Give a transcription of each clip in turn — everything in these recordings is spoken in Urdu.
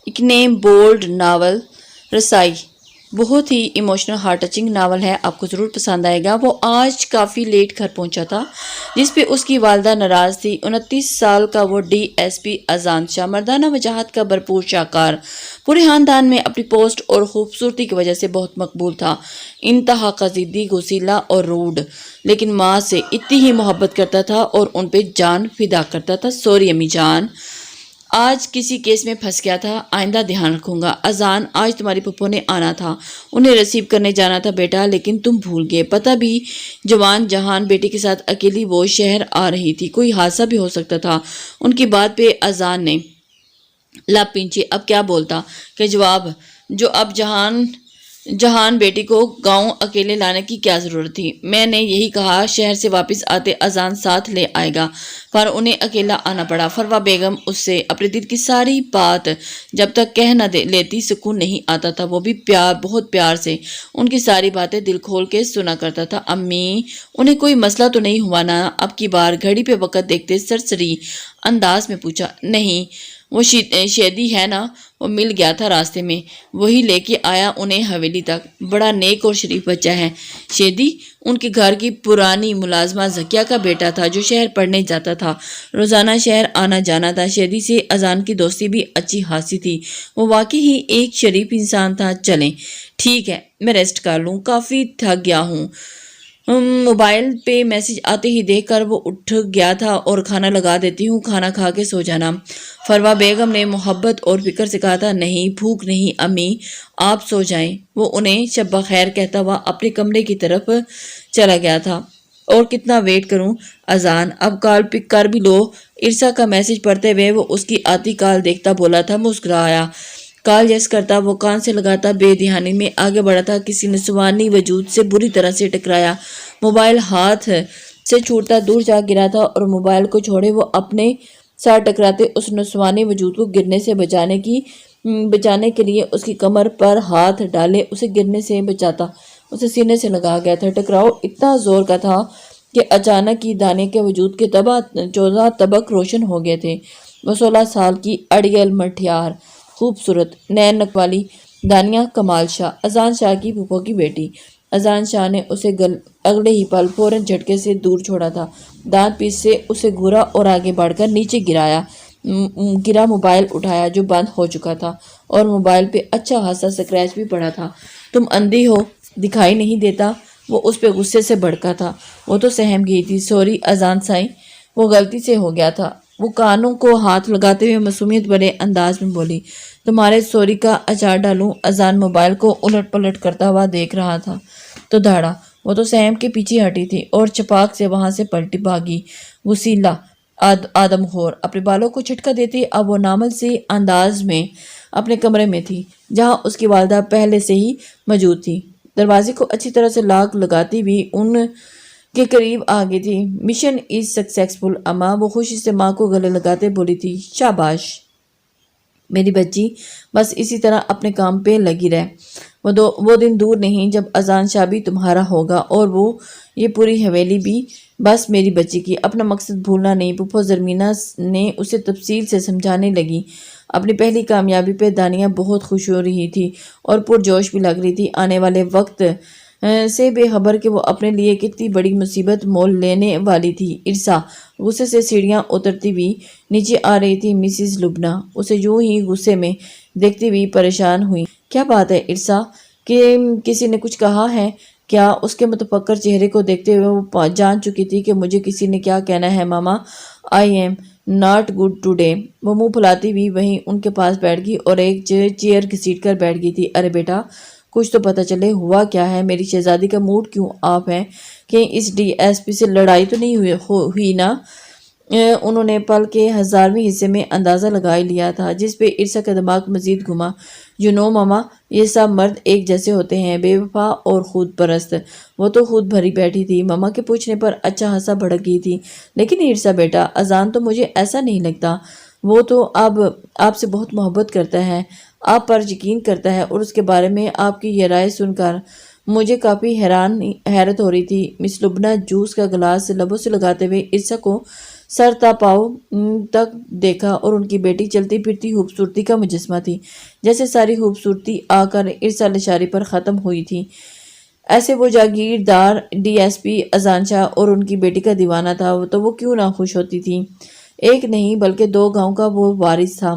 ایک نیم بولڈ ناول رسائی بہت ہی ایموشنل ہارٹ ٹچنگ ناول ہے، آپ کو ضرور پسند آئے گا۔ وہ آج کافی لیٹ گھر پہنچا تھا، جس پہ اس کی والدہ ناراض تھی۔ 29 سال کا وہ ڈی ایس پی اذان شاہ، مردانہ وجاہت کا بھرپور شاہکار، پورے خاندان میں اپنی پوسٹ اور خوبصورتی کی وجہ سے بہت مقبول تھا۔ انتہا قصیدی، غصیلا اور روڈ، لیکن ماں سے اتنی ہی محبت کرتا تھا اور ان پہ جان فدا کرتا تھا۔ سوری امی جان، آج کسی کیس میں پھنس گیا تھا، آئندہ دھیان رکھوں گا۔ اذان، آج تمہاری پھپھو نے آنا تھا، انہیں ریسیو کرنے جانا تھا بیٹا، لیکن تم بھول گئے۔ پتہ بھی جوان جہان بیٹی کے ساتھ اکیلی وہ شہر آ رہی تھی، کوئی حادثہ بھی ہو سکتا تھا۔ ان کی بات پہ اذان نے لب پینچے، اب کیا بولتا کہ جواب، جو اب جہان بیٹی کو گاؤں اکیلے لانے کی کیا ضرورت تھی؟ میں نے یہی کہا، شہر سے واپس آتے اذان ساتھ لے آئے گا، پر انہیں اکیلا آنا پڑا۔ فروا بیگم اس سے اپنے دل کی ساری بات جب تک کہہ نہ لیتی سکون نہیں آتا تھا۔ وہ بھی بہت پیار سے ان کی ساری باتیں دل کھول کے سنا کرتا تھا۔ امی، انہیں کوئی مسئلہ تو نہیں ہوا نا؟ اب کی بار گھڑی پہ وقت دیکھتے سرسری انداز میں پوچھا۔ نہیں، وہ شیدی ہے نا، وہ مل گیا تھا راستے میں، وہی لے کے آیا انہیں حویلی تک۔ بڑا نیک اور شریف بچہ ہے شیدی، ان کے گھر کی پرانی ملازمہ زکیہ کا بیٹا تھا جو شہر پڑھنے جاتا تھا، روزانہ شہر آنا جانا تھا۔ شیدی سے اذان کی دوستی بھی اچھی خاصی تھی، وہ واقعی ہی ایک شریف انسان تھا۔ چلیں ٹھیک ہے، میں ریسٹ کر لوں، کافی تھک گیا ہوں۔ موبائل پہ میسج آتے ہی دیکھ کر وہ اٹھ گیا تھا، اور کھانا لگا دیتی ہوں، کھانا کھا کے سو جانا۔ فروا بیگم نے محبت اور فکر سے کہا تھا۔ نہیں، بھوک نہیں امی، آپ سو جائیں۔ وہ انہیں شب بخیر کہتا ہوا اپنے کمرے کی طرف چلا گیا تھا۔ اور کتنا ویٹ کروں اذان، اب کال پک کر بھی لو۔ ارسا کا میسج پڑھتے ہوئے وہ اس کی آتی کال دیکھتا بولا تھا، مسکرایا۔ کال یس کرتا، وہ کان سے لگاتا، بے دھیانی میں آگے بڑھا تھا، کسی نسوانی وجود سے بری طرح سے ٹکرایا۔ موبائل ہاتھ سے چھوٹتا دور جا گرا تھا، اور موبائل کو چھوڑے وہ اپنے ساتھ ٹکراتے اس نسوانی وجود کو گرنے سے بچانے کے لیے اس کی کمر پر ہاتھ ڈالے اسے گرنے سے بچاتا، اسے سینے سے لگا گیا تھا۔ ٹکراؤ اتنا زور کا تھا کہ اچانک ہی دانے کے وجود کے 14 طبق روشن ہو گئے تھے۔ وہ 16 سال کی اڑیل مٹھیار، خوبصورت نین نک والی دانیہ کمال شاہ، اذان شاہ کی پھپھو کی بیٹی۔ اذان شاہ نے اسے اگلے ہی پل فوراً جھٹکے سے دور چھوڑا تھا، دانت پیس سے اسے گھورا اور آگے بڑھ کر نیچے گرا موبائل اٹھایا جو بند ہو چکا تھا، اور موبائل پہ اچھا خاصا سکریچ بھی پڑا تھا۔ تم اندھی ہو، دکھائی نہیں دیتا؟ وہ اس پہ غصے سے بھڑکا تھا۔ وہ تو سہم گئی تھی۔ سوری اذان سائیں، وہ غلطی سے ہو گیا تھا۔ وہ کانوں کو ہاتھ لگاتے ہوئے معصومیت بھرے انداز میں بولی۔ تمہارے سوری کا اچار ڈالوں؟ اذان موبائل کو الٹ پلٹ کرتا ہوا دیکھ رہا تھا تو دھاڑا۔ وہ تو سہم کے پیچھے ہٹی تھی اور چپاک سے وہاں سے پلٹی بھاگی۔ وسیلہ آدم خور، اپنے بالوں کو جھٹکا دیتی اب وہ نامل سے انداز میں اپنے کمرے میں تھی، جہاں اس کی والدہ پہلے سے ہی موجود تھی۔ دروازے کو اچھی طرح سے لاک لگاتی ہوئی ان کے قریب آ گئی تھی۔ مشن از سکسیسفل اماں، وہ خوشی سے ماں کو گلے لگاتے بولی تھی۔ شاباش میری بچی، بس اسی طرح اپنے کام پہ لگی رہ۔ وہ دن دور نہیں جب اذان شاہ بھی تمہارا ہوگا، اور وہ یہ پوری حویلی بھی بس میری بچی کی۔ اپنا مقصد بھولنا نہیں، پھپھو زرمینہ نے اسے تفصیل سے سمجھانے لگی۔ اپنی پہلی کامیابی پہ دانیہ بہت خوش ہو رہی تھی اور پرجوش بھی لگ رہی تھی، آنے والے وقت سے بے خبر کہ وہ اپنے لیے کتنی بڑی مصیبت مول لینے والی تھی۔ ارسا غصے سے سیڑھیاں اترتی ہوئی نیچے آ رہی تھی۔ مسز لبنہ اسے یوں ہی غصے میں دیکھتی ہوئی پریشان ہوئی۔ کیا بات ہے ارسا، کہ کسی نے کچھ کہا ہے کیا؟ اس کے متفکر چہرے کو دیکھتے ہوئے وہ جان چکی تھی کہ مجھے کسی نے کیا کہنا ہے۔ Mama I am not good today. وہ منہ پھلاتی ہوئی وہیں ان کے پاس بیٹھ گئی اور ایک چیئر گھسیٹ کر بیٹھ گئی تھی۔ ارے بیٹا، کچھ تو پتہ چلے، ہوا کیا ہے؟ میری شہزادی کا موڈ کیوں آف ہے؟ کہ اس ڈی ایس پی سے لڑائی تو نہیں ہوئی نا؟ انہوں نے پل کے 1000ویں حصے میں اندازہ لگا ہی لیا تھا، جس پہ ارسا کا دماغ مزید گھما۔ یو نو ماما، یہ سب مرد ایک جیسے ہوتے ہیں، بے وفا اور خود پرست۔ وہ تو خود بھری بیٹھی تھی، ماما کے پوچھنے پر اچھا خاصا بھڑک گئی تھی۔ لیکن ارسا بیٹا، اذان تو مجھے ایسا نہیں لگتا، وہ تو اب آپ سے بہت محبت کرتا ہے، آپ پر یقین کرتا ہے، اور اس کے بارے میں آپ کی یہ رائے سن کر مجھے کافی حیرت ہو رہی تھی۔ مس لبنہ جوس کا گلاس لبوں سے لگاتے ہوئے ارسا کو سر تا پاؤ تک دیکھا اور ان کی بیٹی چلتی پھرتی خوبصورتی کا مجسمہ تھی، جیسے ساری خوبصورتی آ کر ارسا لشاری پر ختم ہوئی تھی۔ ایسے وہ جاگیردار ڈی ایس پی اذان شاہ اور ان کی بیٹی کا دیوانہ تھا تو وہ کیوں نہ خوش ہوتی تھی؟ ایک نہیں بلکہ 2 گاؤں کا وہ وارث تھا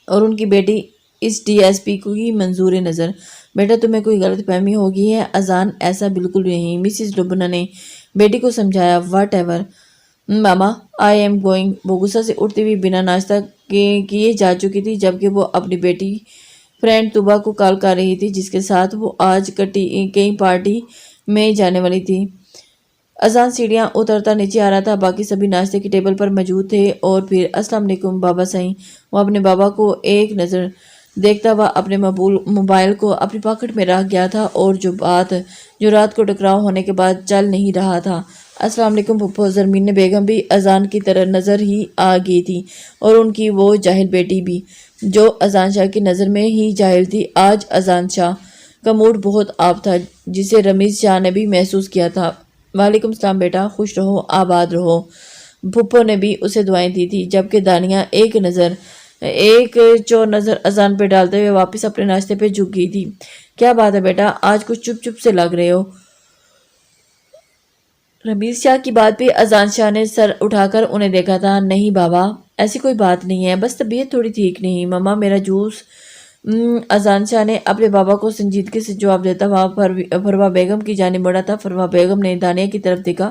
اور ان کی بیٹی اس ڈی ایس پی کو ہی منظور نظر۔ بیٹا تمہیں کوئی غلط فہمی ہوگی ہے اذان، ایسا بالکل نہیں، مسز لبنہ نے بیٹی کو سمجھایا۔ What ever mama I am going. وہ غصہ سے اٹھتی ہوئی بنا ناشتہ کیے جا چکی تھی جبکہ وہ اپنی بیٹی فرینڈ طوبہ کو کال کر رہی تھی جس کے ساتھ وہ آج کئی پارٹی میں جانے والی تھی۔ اذان سیڑھیاں اترتا نیچے آ رہا تھا، باقی سبھی ناشتے کی ٹیبل پر موجود تھے اور پھر السلام علیکم بابا سائیں۔ وہ اپنے بابا کو ایک نظر دیکھتا ہوا اپنے موبائل کو اپنی پاکٹ میں رکھ گیا تھا اور جو رات کو ٹکراؤ ہونے کے بعد چل نہیں رہا تھا۔ السلام علیکم پھپھو۔ زرمین بیگم بھی اذان کی طرح نظر ہی آ گئی تھی اور ان کی وہ جاہل بیٹی بھی جو اذان شاہ کی نظر میں ہی جاہل تھی۔ آج اذان شاہ کا موڈ بہت آپ تھا جسے رمیز شاہ نے بھی محسوس کیا تھا۔ وعلیکم السلام بیٹا، خوش رہو آباد رہو۔ پھپھو نے بھی اسے دعائیں دی تھی جبکہ دانیہ ایک چور نظر اذان پہ ڈالتے ہوئے واپس اپنے ناشتے پہ جھک گئی تھی۔ کیا بات ہے بیٹا، آج کچھ چپ چپ سے لگ رہے ہو؟ رمیز شاہ کی بات پہ اذان شاہ نے سر اٹھا کر انہیں دیکھا تھا۔ نہیں بابا، ایسی کوئی بات نہیں ہے، بس طبیعت تھوڑی ٹھیک نہیں۔ مما میرا جوس۔ اذان شاہ نے اپنے بابا کو سنجیدگی سے جواب دیتا ہوا فروا بیگم کی جانب بڑھا تھا۔ فروا بیگم نے دانیہ کی طرف دیکھا۔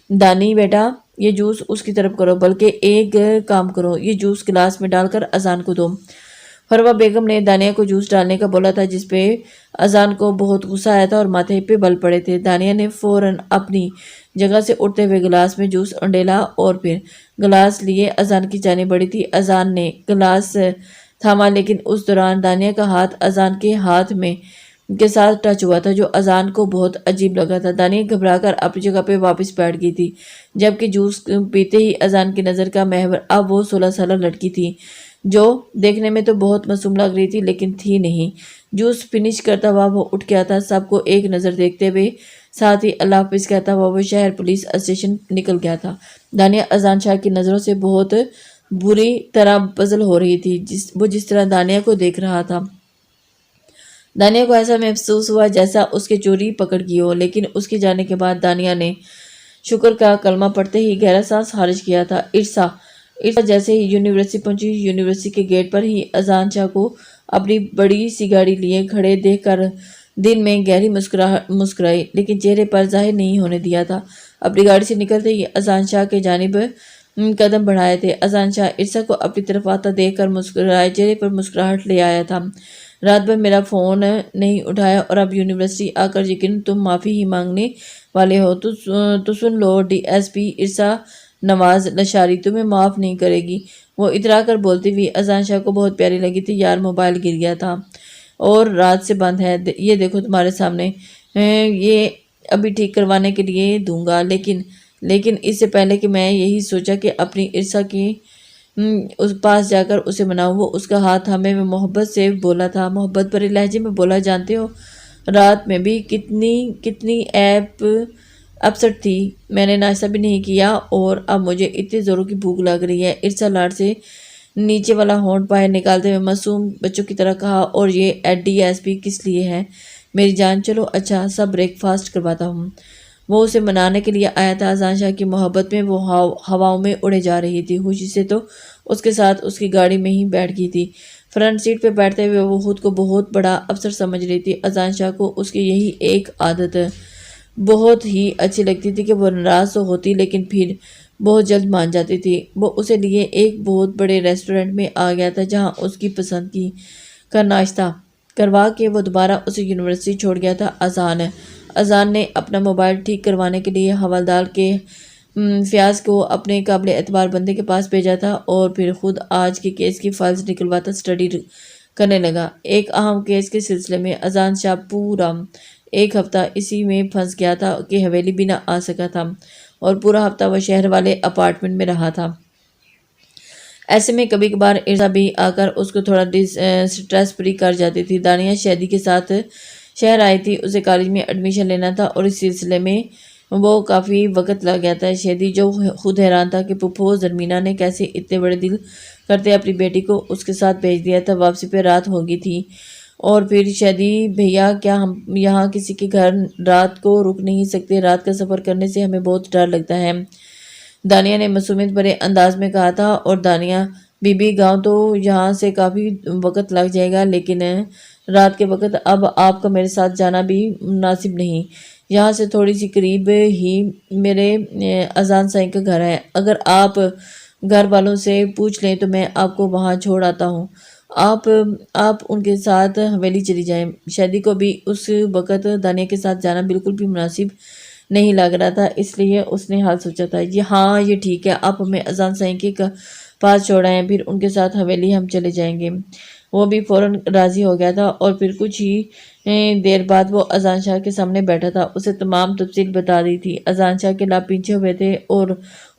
دانی بیٹا، یہ جوس اس کی طرف کرو، بلکہ ایک کام کرو، یہ جوس گلاس میں ڈال کر اذان کو دو۔ فروا بیگم نے دانیہ کو جوس ڈالنے کا بولا تھا جس پہ اذان کو بہت غصہ آیا تھا اور ماتھے پہ بل پڑے تھے۔ دانیہ نے فوراً اپنی جگہ سے اٹھتے ہوئے گلاس میں جوس انڈیلا اور پھر گلاس لیے اذان کی جانب بڑھی تھی۔ اذان نے گلاس تھاما لیکن اس دوران دانیہ کا ہاتھ اذان کے ہاتھ میں کے ساتھ ٹچ ہوا تھا جو اذان کو بہت عجیب لگا تھا۔ دانیہ گھبرا کر اپنی جگہ پہ واپس بیٹھ گئی تھی جبکہ جوس پیتے ہی اذان کی نظر کا محور اب وہ 16 سالہ لڑکی تھی جو دیکھنے میں تو بہت معصوم لگ رہی تھی لیکن تھی نہیں۔ جوس فنش کرتا ہوا وہ اٹھ گیا تھا، سب کو ایک نظر دیکھتے ہوئے ساتھ ہی اللہ حافظ کہتا ہوا وہ شہر پولیس اسٹیشن نکل گیا تھا۔ دانیہ اذان شاہ کی نظروں سے بہت بری طرح پزل ہو رہی تھی۔ وہ جس طرح دانیہ کو دیکھ رہا تھا، دانیہ کو ایسا محسوس ہوا جیسا اس کے چوری پکڑ گئی ہو، لیکن اس کے جانے کے بعد دانیہ نے شکر کا کلمہ پڑھتے ہی گہرا سانس خارج کیا تھا۔ ارسا جیسے ہی یونیورسٹی پہنچی، یونیورسٹی کے گیٹ پر ہی اذان شاہ کو اپنی بڑی سی گاڑی لیے کھڑے دیکھ کر دل میں گہری مسکرائی لیکن چہرے پر ظاہر نہیں ہونے دیا تھا۔ اپنی گاڑی سے نکلتے ہی اذان شاہ کے جانب قدم بڑھائے تھے۔ اذان شاہ ارسا کو اپنی طرف آتا دیکھ کر مسکرائے، چہرے پر مسکراہٹ لے آیا تھا۔ رات بھر میرا فون نہیں اٹھایا اور اب یونیورسٹی آ کر یقیناً تم معافی ہی مانگنے والے ہو تو سن لو، ڈی ایس پی ارسا نواز لشاری تمہیں معاف نہیں کرے گی۔ وہ اترا کر بولتی ہوئی اذان شاہ کو بہت پیاری لگی تھی۔ یار موبائل گر گیا تھا اور رات سے بند ہے، یہ دیکھو تمہارے سامنے، یہ ابھی ٹھیک کروانے کے لیے دوں گا، لیکن اس سے پہلے کہ میں یہی سوچا کہ اپنی ارسا کی اس پاس جا کر اسے مناؤں، وہ اس کا ہاتھ ہمیں محبت سے بولا تھا، محبت بھرے لہجے میں بولا۔ جانتے ہو رات میں بھی کتنی اپسٹ تھی، میں نے ناشتہ بھی نہیں کیا اور اب مجھے اتنے زوروں کی بھوک لگ رہی ہے۔ ارسا لاڑ سے نیچے والا ہونٹ باہر نکالتے ہوئے معصوم بچوں کی طرح کہا، اور یہ ڈی ایس پی کس لیے ہے میری جان؟ چلو اچھا سب بریک فاسٹ کرواتا ہوں۔ وہ اسے منانے کے لیے آیا تھا۔ اذان شاہ کی محبت میں وہ ہواؤں میں اڑے جا رہی تھی، خوشی سے تو اس کے ساتھ اس کی گاڑی میں ہی بیٹھ گئی تھی۔ فرنٹ سیٹ پہ بیٹھتے ہوئے وہ خود کو بہت بڑا افسر سمجھ رہی تھی۔ اذان شاہ کو اس کی یہی ایک عادت بہت ہی اچھی لگتی تھی کہ وہ ناراض تو ہوتی لیکن پھر بہت جلد مان جاتی تھی۔ وہ اسے لیے ایک بہت بڑے ریسٹورنٹ میں آ گیا تھا جہاں اس کی پسند کا ناشتہ کروا کے وہ دوبارہ اسے یونیورسٹی چھوڑ گیا تھا۔ اذان نے اپنا موبائل ٹھیک کروانے کے لیے حوالدار کے فیاض کو اپنے قابل اعتبار بندے کے پاس بھیجا تھا اور پھر خود آج کے کیس کی فائلز نکلواتا اسٹڈی کرنے لگا۔ ایک اہم کیس کے سلسلے میں اذان شاہ پورا ایک ہفتہ اسی میں پھنس گیا تھا کہ حویلی بھی نہ آ سکا تھا اور پورا ہفتہ وہ شہر والے اپارٹمنٹ میں رہا تھا۔ ایسے میں کبھی کبھار ارسا بھی آ کر اس کو تھوڑا سٹریس فری کر جاتی تھی۔ دانیہ شہدی کے ساتھ شہر آئی تھی، اسے کالج میں ایڈمیشن لینا تھا اور اس سلسلے میں وہ کافی وقت لگ گیا تھا۔ شہدی جو خود حیران تھا کہ پھپھو زرمینہ نے کیسے اتنے بڑے دل کرتے اپنی بیٹی کو اس کے ساتھ بھیج دیا تھا۔ واپسی پہ رات ہو گئی تھی اور پھر شہدی بھیا کیا ہم یہاں کسی کے گھر رات کو رک نہیں سکتے؟ رات کا سفر کرنے سے ہمیں بہت ڈر لگتا ہے، دانیہ نے معصومیت بھرے انداز میں کہا تھا۔ اور دانیہ بی بی گاؤں تو یہاں سے کافی وقت لگ جائے گا، لیکن رات کے وقت اب آپ کا میرے ساتھ جانا بھی مناسب نہیں۔ یہاں سے تھوڑی سی قریب ہی میرے اذان سائی کا گھر ہے، اگر آپ گھر والوں سے پوچھ لیں تو میں آپ کو وہاں چھوڑ آتا ہوں۔ آپ ان کے ساتھ حویلی چلی جائیں۔ شہدی کو بھی اس وقت دانیہ کے ساتھ جانا بالکل بھی مناسب نہیں لگ رہا تھا، اس لیے اس نے حال سوچا تھا، ہاں یہ ٹھیک ہے، آپ ہمیں اذان سائی کے پاس چھوڑائیں، پھر ان کے ساتھ حویلی ہم چلے جائیں گے۔ وہ بھی فوراً راضی ہو گیا تھا اور پھر کچھ ہی دیر بعد وہ اذان شاہ کے سامنے بیٹھا تھا۔ اسے تمام تفصیل بتا دی تھی۔ اذان شاہ کے لب پیچھے ہوئے تھے اور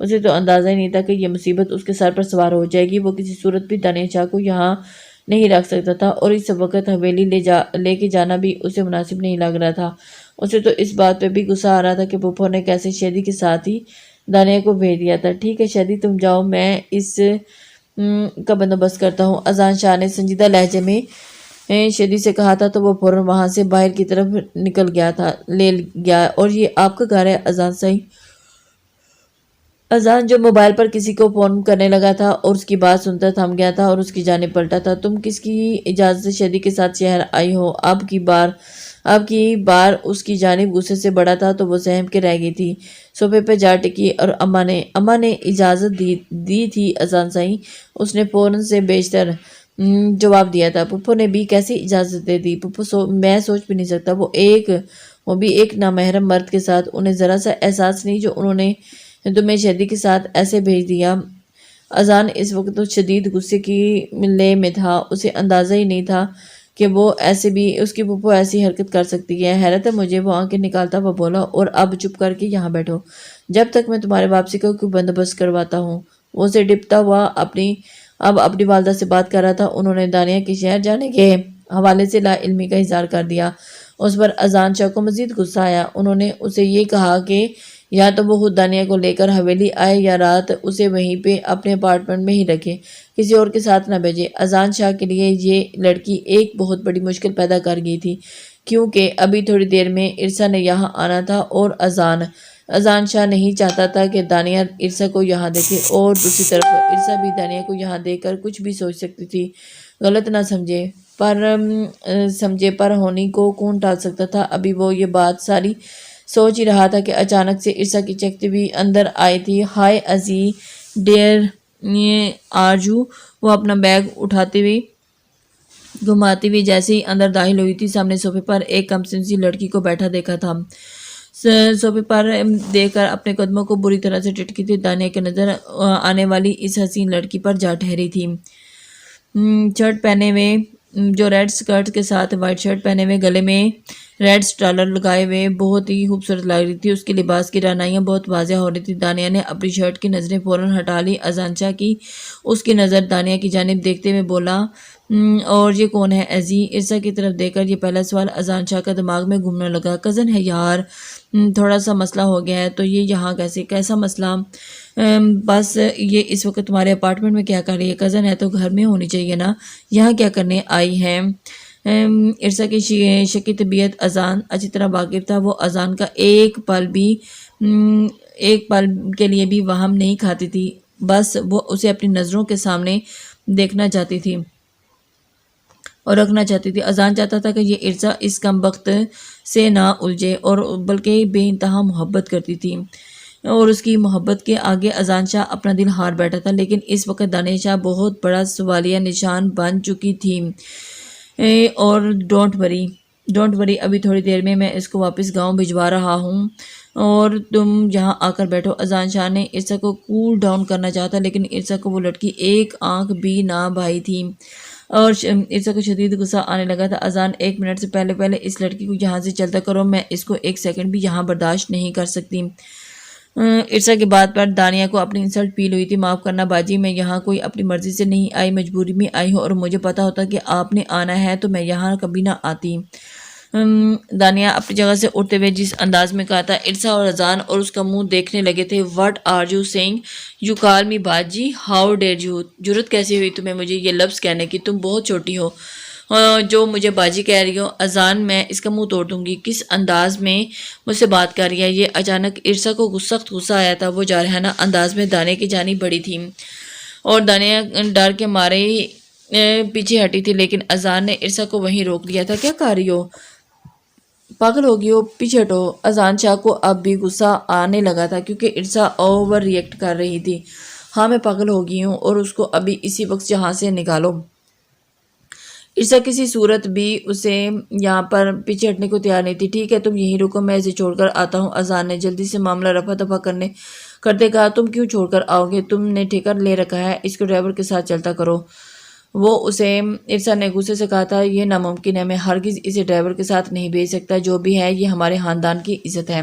اسے تو اندازہ ہی نہیں تھا کہ یہ مصیبت اس کے سر پر سوار ہو جائے گی۔ وہ کسی صورت بھی دانیہ شاہ کو یہاں نہیں رکھ سکتا تھا اور اس وقت حویلی لے کے جانا بھی اسے مناسب نہیں لگ رہا تھا۔ اسے تو اس بات پہ بھی غصہ آ رہا تھا کہ پھپھو نے کیسے شہدی کے ساتھ ہی دانیہ کو بھیج دیا تھا۔ ٹھیک ہے شہدی تم جاؤ، میں اس کا بندوبست کرتا ہوں، اذان شاہ نے سنجیدہ لہجے میں شہدی سے کہا تھا تو وہ فوراً وہاں سے باہر کی طرف نکل گیا۔ اور یہ آپ کا گھر ہے اذان سائی؟ اذان جو موبائل پر کسی کو فون کرنے لگا تھا اور اس کی بات سنتا تھم گیا تھا اور اس کی جانب پلٹا تھا۔ تم کس کی اجازت سے شہدی کے ساتھ شہر آئی ہو؟ اب کی بار اس کی جانب غصے سے بڑا تھا تو وہ سہم کے رہ گئی تھی۔ صوفے پہ جا ٹکی اور اماں نے اجازت دی تھی اذان سائی، اس نے فوراً سے بیشتر جواب دیا تھا۔ پھپھو نے بھی کیسی اجازت دے دی؟ پھپھو میں سوچ بھی نہیں سکتا، وہ بھی ایک نامحرم مرد کے ساتھ، انہیں ذرا سا احساس نہیں جو انہوں نے تمہیں شہدی کے ساتھ ایسے بھیج دیا۔ اذان اس وقت تو شدید غصے کی لے میں تھا، اسے اندازہ ہی نہیں تھا کہ وہ ایسے بھی اس کی پھپھو ایسی حرکت کر سکتی ہے۔ حیرت ہے مجھے، وہ آنکھیں نکالتا وہ بولا، اور اب چپ کر کے یہاں بیٹھو جب تک میں تمہارے واپسی کا کوئی بندوبست کرواتا ہوں۔ وہ اسے ڈپٹتا ہوا اب اپنی والدہ سے بات کر رہا تھا۔ انہوں نے دانیہ کے شہر جانے کے حوالے سے لا علمی کا اظہار کر دیا۔ اس پر اذان شاہ کو مزید غصہ آیا۔ انہوں نے اسے یہ کہا کہ یا تو وہ خود دانیہ کو لے کر حویلی آئے یا رات اسے وہیں پہ اپنے اپارٹمنٹ میں ہی رکھے، کسی اور کے ساتھ نہ بھیجے۔ اذان شاہ کے لیے یہ لڑکی ایک بہت بڑی مشکل پیدا کر گئی تھی، کیونکہ ابھی تھوڑی دیر میں عرصہ نے یہاں آنا تھا اور اذان شاہ نہیں چاہتا تھا کہ دانیہ عرصہ کو یہاں دیکھے، اور دوسری طرف عرصہ بھی دانیہ کو یہاں دیکھ کر کچھ بھی سوچ سکتی تھی۔ غلط نہ سمجھے پر ہونی کو کون ٹال سکتا تھا؟ ابھی وہ یہ بات ساری سوچ ہی رہا تھا کہ اچانک سے عرصہ کی چیختی ہوئی اندر آئی تھی۔ ہائے ازی ڈیئر آرجو، وہ اپنا بیگ اٹھاتے ہوئے گھماتی ہوئی جیسے ہی اندر داخل ہوئی تھی، سامنے صوفے پر ایک کم سن سی لڑکی کو بیٹھا دیکھا تھا۔ صوفے پر دیکھ کر اپنے قدموں کو بری طرح سے ٹٹکی تھی۔ دانیہ کے نظر آنے والی اس حسین لڑکی پر جا ٹھہری تھی۔ شرٹ پہنے ہوئے، جو ریڈ سکرٹ کے ساتھ وائٹ شرٹ پہنے ہوئے، گلے میں ریڈ سٹالر لگائے ہوئے بہت ہی خوبصورت لگ رہی تھی۔ اس کے لباس کی رعنائیاں بہت واضح ہو رہی تھی۔ دانیہ نے اپنی شرٹ کی نظریں فوراً ہٹا لی۔ اذان شاہ کی اس کی نظر دانیہ کی جانب دیکھتے ہوئے بولا، اور یہ کون ہے ایزی؟ عرصہ کی طرف دیکھ کر یہ پہلا سوال اذان شاہ کا دماغ میں گھومنے لگا۔ کزن ہے یار، تھوڑا سا مسئلہ ہو گیا ہے۔ تو یہ یہاں کیسا مسئلہ؟ بس یہ اس وقت تمہارے اپارٹمنٹ میں کیا کر رہی ہے؟ کزن ہے تو گھر میں ہونی چاہیے نا، یہاں کیا کرنے آئی ہے؟ عرصہ کی شکی طبیعت اذان اچھی طرح واقف تھا۔ وہ اذان کا ایک پل کے لیے بھی وہم نہیں کھاتی تھی، بس وہ اسے اپنی نظروں کے سامنے دیکھنا چاہتی تھی اور رکھنا چاہتی تھی۔ اذان چاہتا تھا کہ یہ عرصہ اس کم بخت سے نہ الجھے، اور بلکہ بے انتہا محبت کرتی تھی، اور اس کی محبت کے آگے اذان شاہ اپنا دل ہار بیٹھا تھا۔ لیکن اس وقت دانیہ شاہ بہت بڑا سوالیہ نشان بن چکی تھی۔ اور ڈونٹ وری، ابھی تھوڑی دیر میں اس کو واپس گاؤں بھجوا رہا ہوں اور تم یہاں آ کر بیٹھو۔ اذان شاہ نے عرصہ کو کول ڈاؤن کرنا چاہتا، لیکن عرصہ کو وہ لڑکی ایک آنکھ بھی نہ بھائی تھی، اور عرصہ کو شدید غصہ آنے لگا تھا۔ اذان، 1 منٹ سے پہلے اس لڑکی کو یہاں سے چلتا کرو، میں اس کو 1 سیکنڈ بھی یہاں برداشت نہیں کر سکتی۔ عرصہ کی بات پر دانیہ کو اپنی انسلٹ فیل ہوئی تھی۔ معاف کرنا باجی، میں یہاں کوئی اپنی مرضی سے نہیں آئی، مجبوری میں آئی ہوں، اور مجھے پتا ہوتا کہ آپ نے آنا ہے تو میں یہاں کبھی نہ آتی۔ دانیہ اپنی جگہ سے اٹھتے ہوئے جس انداز میں کہا تھا، ارسا اور اذان اور اس کا منہ دیکھنے لگے تھے۔ What are you saying? You call me baji? How dare you? جرت کیسے ہوئی تمہیں مجھے یہ لفظ کہنے کی؟ تم بہت چھوٹی ہو جو مجھے باجی کہہ رہی ہو۔ اذان، میں اس کا منہ توڑ دوں گی۔ کس انداز میں مجھ سے بات کر رہی ہے یہ؟ اچانک ارسا کو سخت غصہ آیا تھا۔ وہ جارحانہ انداز میں دانیہ کی جانب بڑھی تھی اور دانیہ ڈر کے مارے پیچھے ہٹی تھی، لیکن اذان نے ارسا کو وہیں روک دیا تھا۔ کیا کر رہی ہو؟ پاگل ہوگی ہو، پیچھے ہٹو۔ اذان شاہ کو اب بھی غصہ آنے لگا تھا کیونکہ ارسا اوور ریئیکٹ کر رہی تھی۔ ہاں میں پاگل ہو گئی ہوں اور اس کو ابھی اسی وقت یہاں سے نکالو۔ ارسا کسی صورت بھی اسے یہاں پر پیچھے ہٹنے کو تیار نہیں تھی۔ ٹھیک ہے تم یہیں رکو، میں اسے چھوڑ کر آتا ہوں۔ اذان نے جلدی سے معاملہ رفع دفع کرتے کہا، تم کیوں چھوڑ کر آؤ گے؟ تم نے ٹھیکہ لے رکھا ہے، اس کو ڈرائیور کے ساتھ چلتا کرو۔ وہ اسے ارسا نے غصے سے کہا تھا، یہ ناممکن ہے، میں ہرگز اسے ڈرائیور کے ساتھ نہیں بھیج سکتا۔ جو بھی ہے یہ ہمارے خاندان کی عزت ہے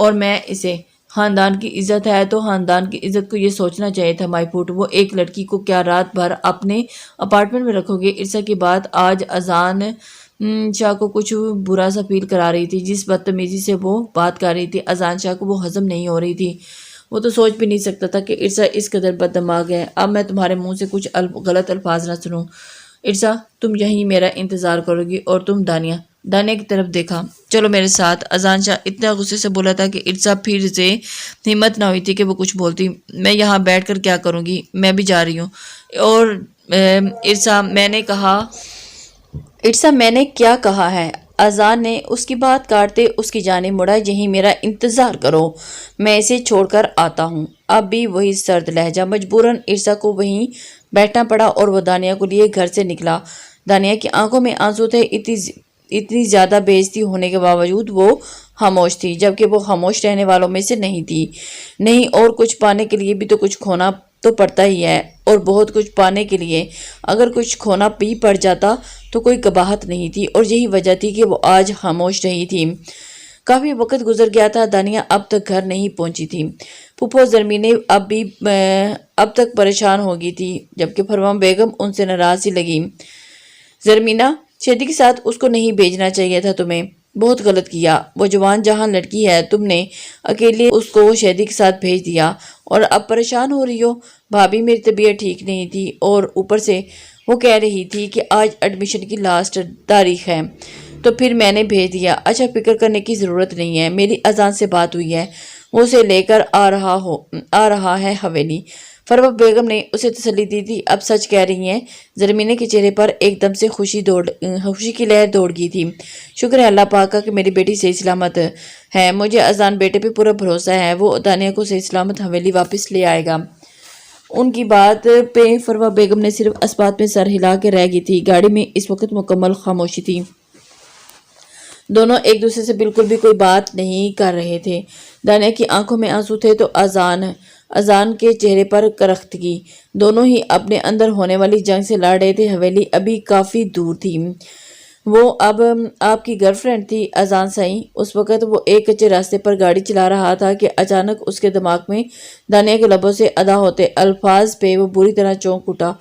اور میں اسے خاندان کی عزت ہے تو خاندان کی عزت کو یہ سوچنا چاہیے تھا مائی پوٹ۔ وہ ایک لڑکی کو کیا رات بھر اپنے اپارٹمنٹ میں رکھو گے؟ ارسا کی بات آج اذان شاہ کو کچھ برا سا فیل کرا رہی تھی۔ جس بدتمیزی سے وہ بات کر رہی تھی اذان شاہ کو وہ ہضم نہیں ہو رہی تھی۔ وہ تو سوچ بھی نہیں سکتا تھا کہ ارسا اس قدر بد دماغ ہے۔ اب میں تمہارے منہ سے کچھ غلط الفاظ نہ سنوں۔ ارسا تم یہیں میرا انتظار کرو گی اور تم دانیہ کی طرف دیکھا، چلو میرے ساتھ۔ اذان شاہ اتنا غصے سے بولا تھا کہ ارسا پھر سے ہمت نہ ہوئی تھی کہ وہ کچھ بولتی۔ میں یہاں بیٹھ کر کیا کروں گی؟ میں بھی جا رہی ہوں۔ اور ارسا میں نے کیا کہا ہے؟ اذان نے اس کی بات کاٹتے اس کی جانب مڑا، یہیں میرا انتظار کرو، میں اسے چھوڑ کر آتا ہوں۔ اب بھی وہی سرد لہجہ۔ مجبوراً ارسا کو وہیں بیٹھنا پڑا اور وہ دانیہ کو لیے گھر سے نکلا۔ دانیہ کی آنکھوں میں آنسو تھے۔ اتنی زیادہ بے عزتی ہونے کے باوجود وہ خاموش تھی، جبکہ وہ خاموش رہنے والوں میں سے نہیں تھی۔ نہیں، اور کچھ پانے کے لیے بھی تو کچھ کھونا تو پڑتا ہی ہے، اور بہت کچھ پانے کے لیے اگر کچھ کھونا بھی پڑ جاتا تو کوئی قباحت نہیں تھی، اور یہی وجہ تھی کہ وہ آج خاموش رہی تھی۔ کافی وقت گزر گیا تھا، دانیہ اب تک گھر نہیں پہنچی تھی۔ پھوپھو زرمینے اب تک پریشان ہو گئی تھی، جبکہ فرما بیگم ان سے ناراض ہی لگی۔ زرمینہ، شیدی کے ساتھ اس کو نہیں بھیجنا چاہیے تھا تمہیں، بہت غلط کیا۔ وہ جوان جہان لڑکی ہے، تم نے اکیلے اس کو شیدی کے ساتھ بھیج دیا اور اب پریشان ہو رہی ہو۔ بھابھی میری طبیعت ٹھیک نہیں تھی اور اوپر سے وہ کہہ رہی تھی کہ آج ایڈمیشن کی لاسٹ تاریخ ہے، تو پھر میں نے بھیج دیا۔ اچھا، فکر کرنے کی ضرورت نہیں ہے، میری اذان سے بات ہوئی ہے، وہ اسے لے کر آ رہا ہے حویلی۔ فروا بیگم نے اسے تسلی دی تھی۔ اب سچ کہہ رہی ہیں؟ زرمینے کے چہرے پر ایک دم سے خوشی کی لہر دوڑ گئی تھی۔ شکر ہے اللہ پاک کا کہ میری بیٹی صحیح سلامت ہے، مجھے اذان بیٹے پہ پورا بھروسہ ہے، وہ دانیہ کو صحیح سلامت حویلی واپس لے آئے گا۔ ان کی بات پہ فروا بیگم نے صرف اس بات میں سر ہلا کے رہ گئی تھی۔ گاڑی میں اس وقت مکمل خاموشی تھی۔ دونوں ایک دوسرے سے بالکل بھی کوئی بات نہیں کر رہے تھے۔ دانیہ کی آنکھوں میں آنسو تھے تو اذان کے چہرے پر کرختگی۔ دونوں ہی اپنے اندر ہونے والی جنگ سے لڑ رہے تھے۔ حویلی ابھی کافی دور تھی۔ وہ اب آپ کی گرل فرینڈ تھی اذان سائیں؟ اس وقت وہ ایک کچے راستے پر گاڑی چلا رہا تھا کہ اچانک اس کے دماغ میں دانیہ کے لبوں سے ادا ہوتے الفاظ پہ وہ بری طرح چونک اٹھا۔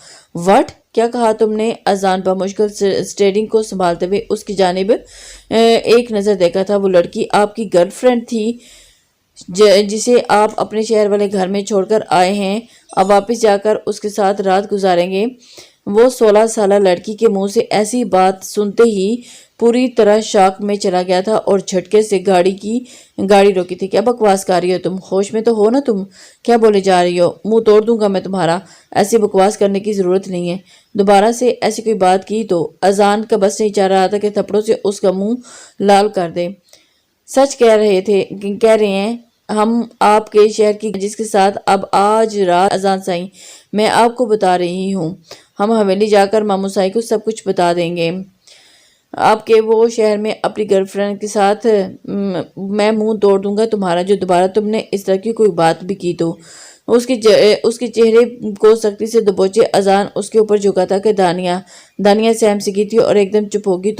واٹ؟ کیا کہا تم نے؟ اذان بمشکل اسٹیئرنگ کو سنبھالتے ہوئے اس کی جانب ایک نظر دیکھا تھا۔ وہ لڑکی آپ کی گرل فرینڈ تھی جسے آپ اپنے شہر والے گھر میں چھوڑ کر آئے ہیں، اب واپس جا کر اس کے ساتھ رات گزاریں گے؟ وہ 16 سالہ لڑکی کے منہ سے ایسی بات سنتے ہی پوری طرح شاک میں چلا گیا تھا اور جھٹکے سے گاڑی روکی تھی۔ کیا بکواس کر رہی ہو تم؟ ہوش میں تو ہو نا تم؟ کیا بولے جا رہی ہو؟ منہ توڑ دوں گا میں تمہارا۔ ایسی بکواس کرنے کی ضرورت نہیں ہے، دوبارہ سے ایسی کوئی بات کی تو اذان کا بس نہیں چاہ رہا تھا کہ تھپڑوں سے اس کا منہ لال کر دے۔ سچ کہہ رہے ہیں ہم آپ کے شہر کی، جس کے ساتھ اب آج رات اذان سائیں، میں آپ کو بتا رہی ہوں، ہم حویلی جا کر ماموں سائیں کو سب کچھ بتا دیں گے آپ کے وہ شہر میں اپنی گرل فرینڈ کے ساتھ۔ میں منہ توڑ دوں گا تمہارا جو دوبارہ تم نے اس طرح کی کوئی بات بھی کی تو۔ اس کے چہرے کو سختی سے دبوچے اذان اس کے اوپر جھکا تھا کہ دانیہ سہم سکی تھی اور ایک دم چپ ہوگی۔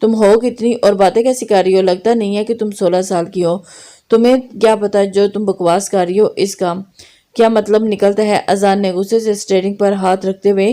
تم ہو کتنی اور باتیں کیسی کر رہی ہو؟ لگتا نہیں ہے کہ تم 16 سال کی ہو۔ تمہیں کیا پتا جو تم بکواس کر رہی ہو اس کا کیا مطلب نکلتا ہے؟ اذان نے غصے سے اسٹیئرنگ پر ہاتھ رکھتے ہوئے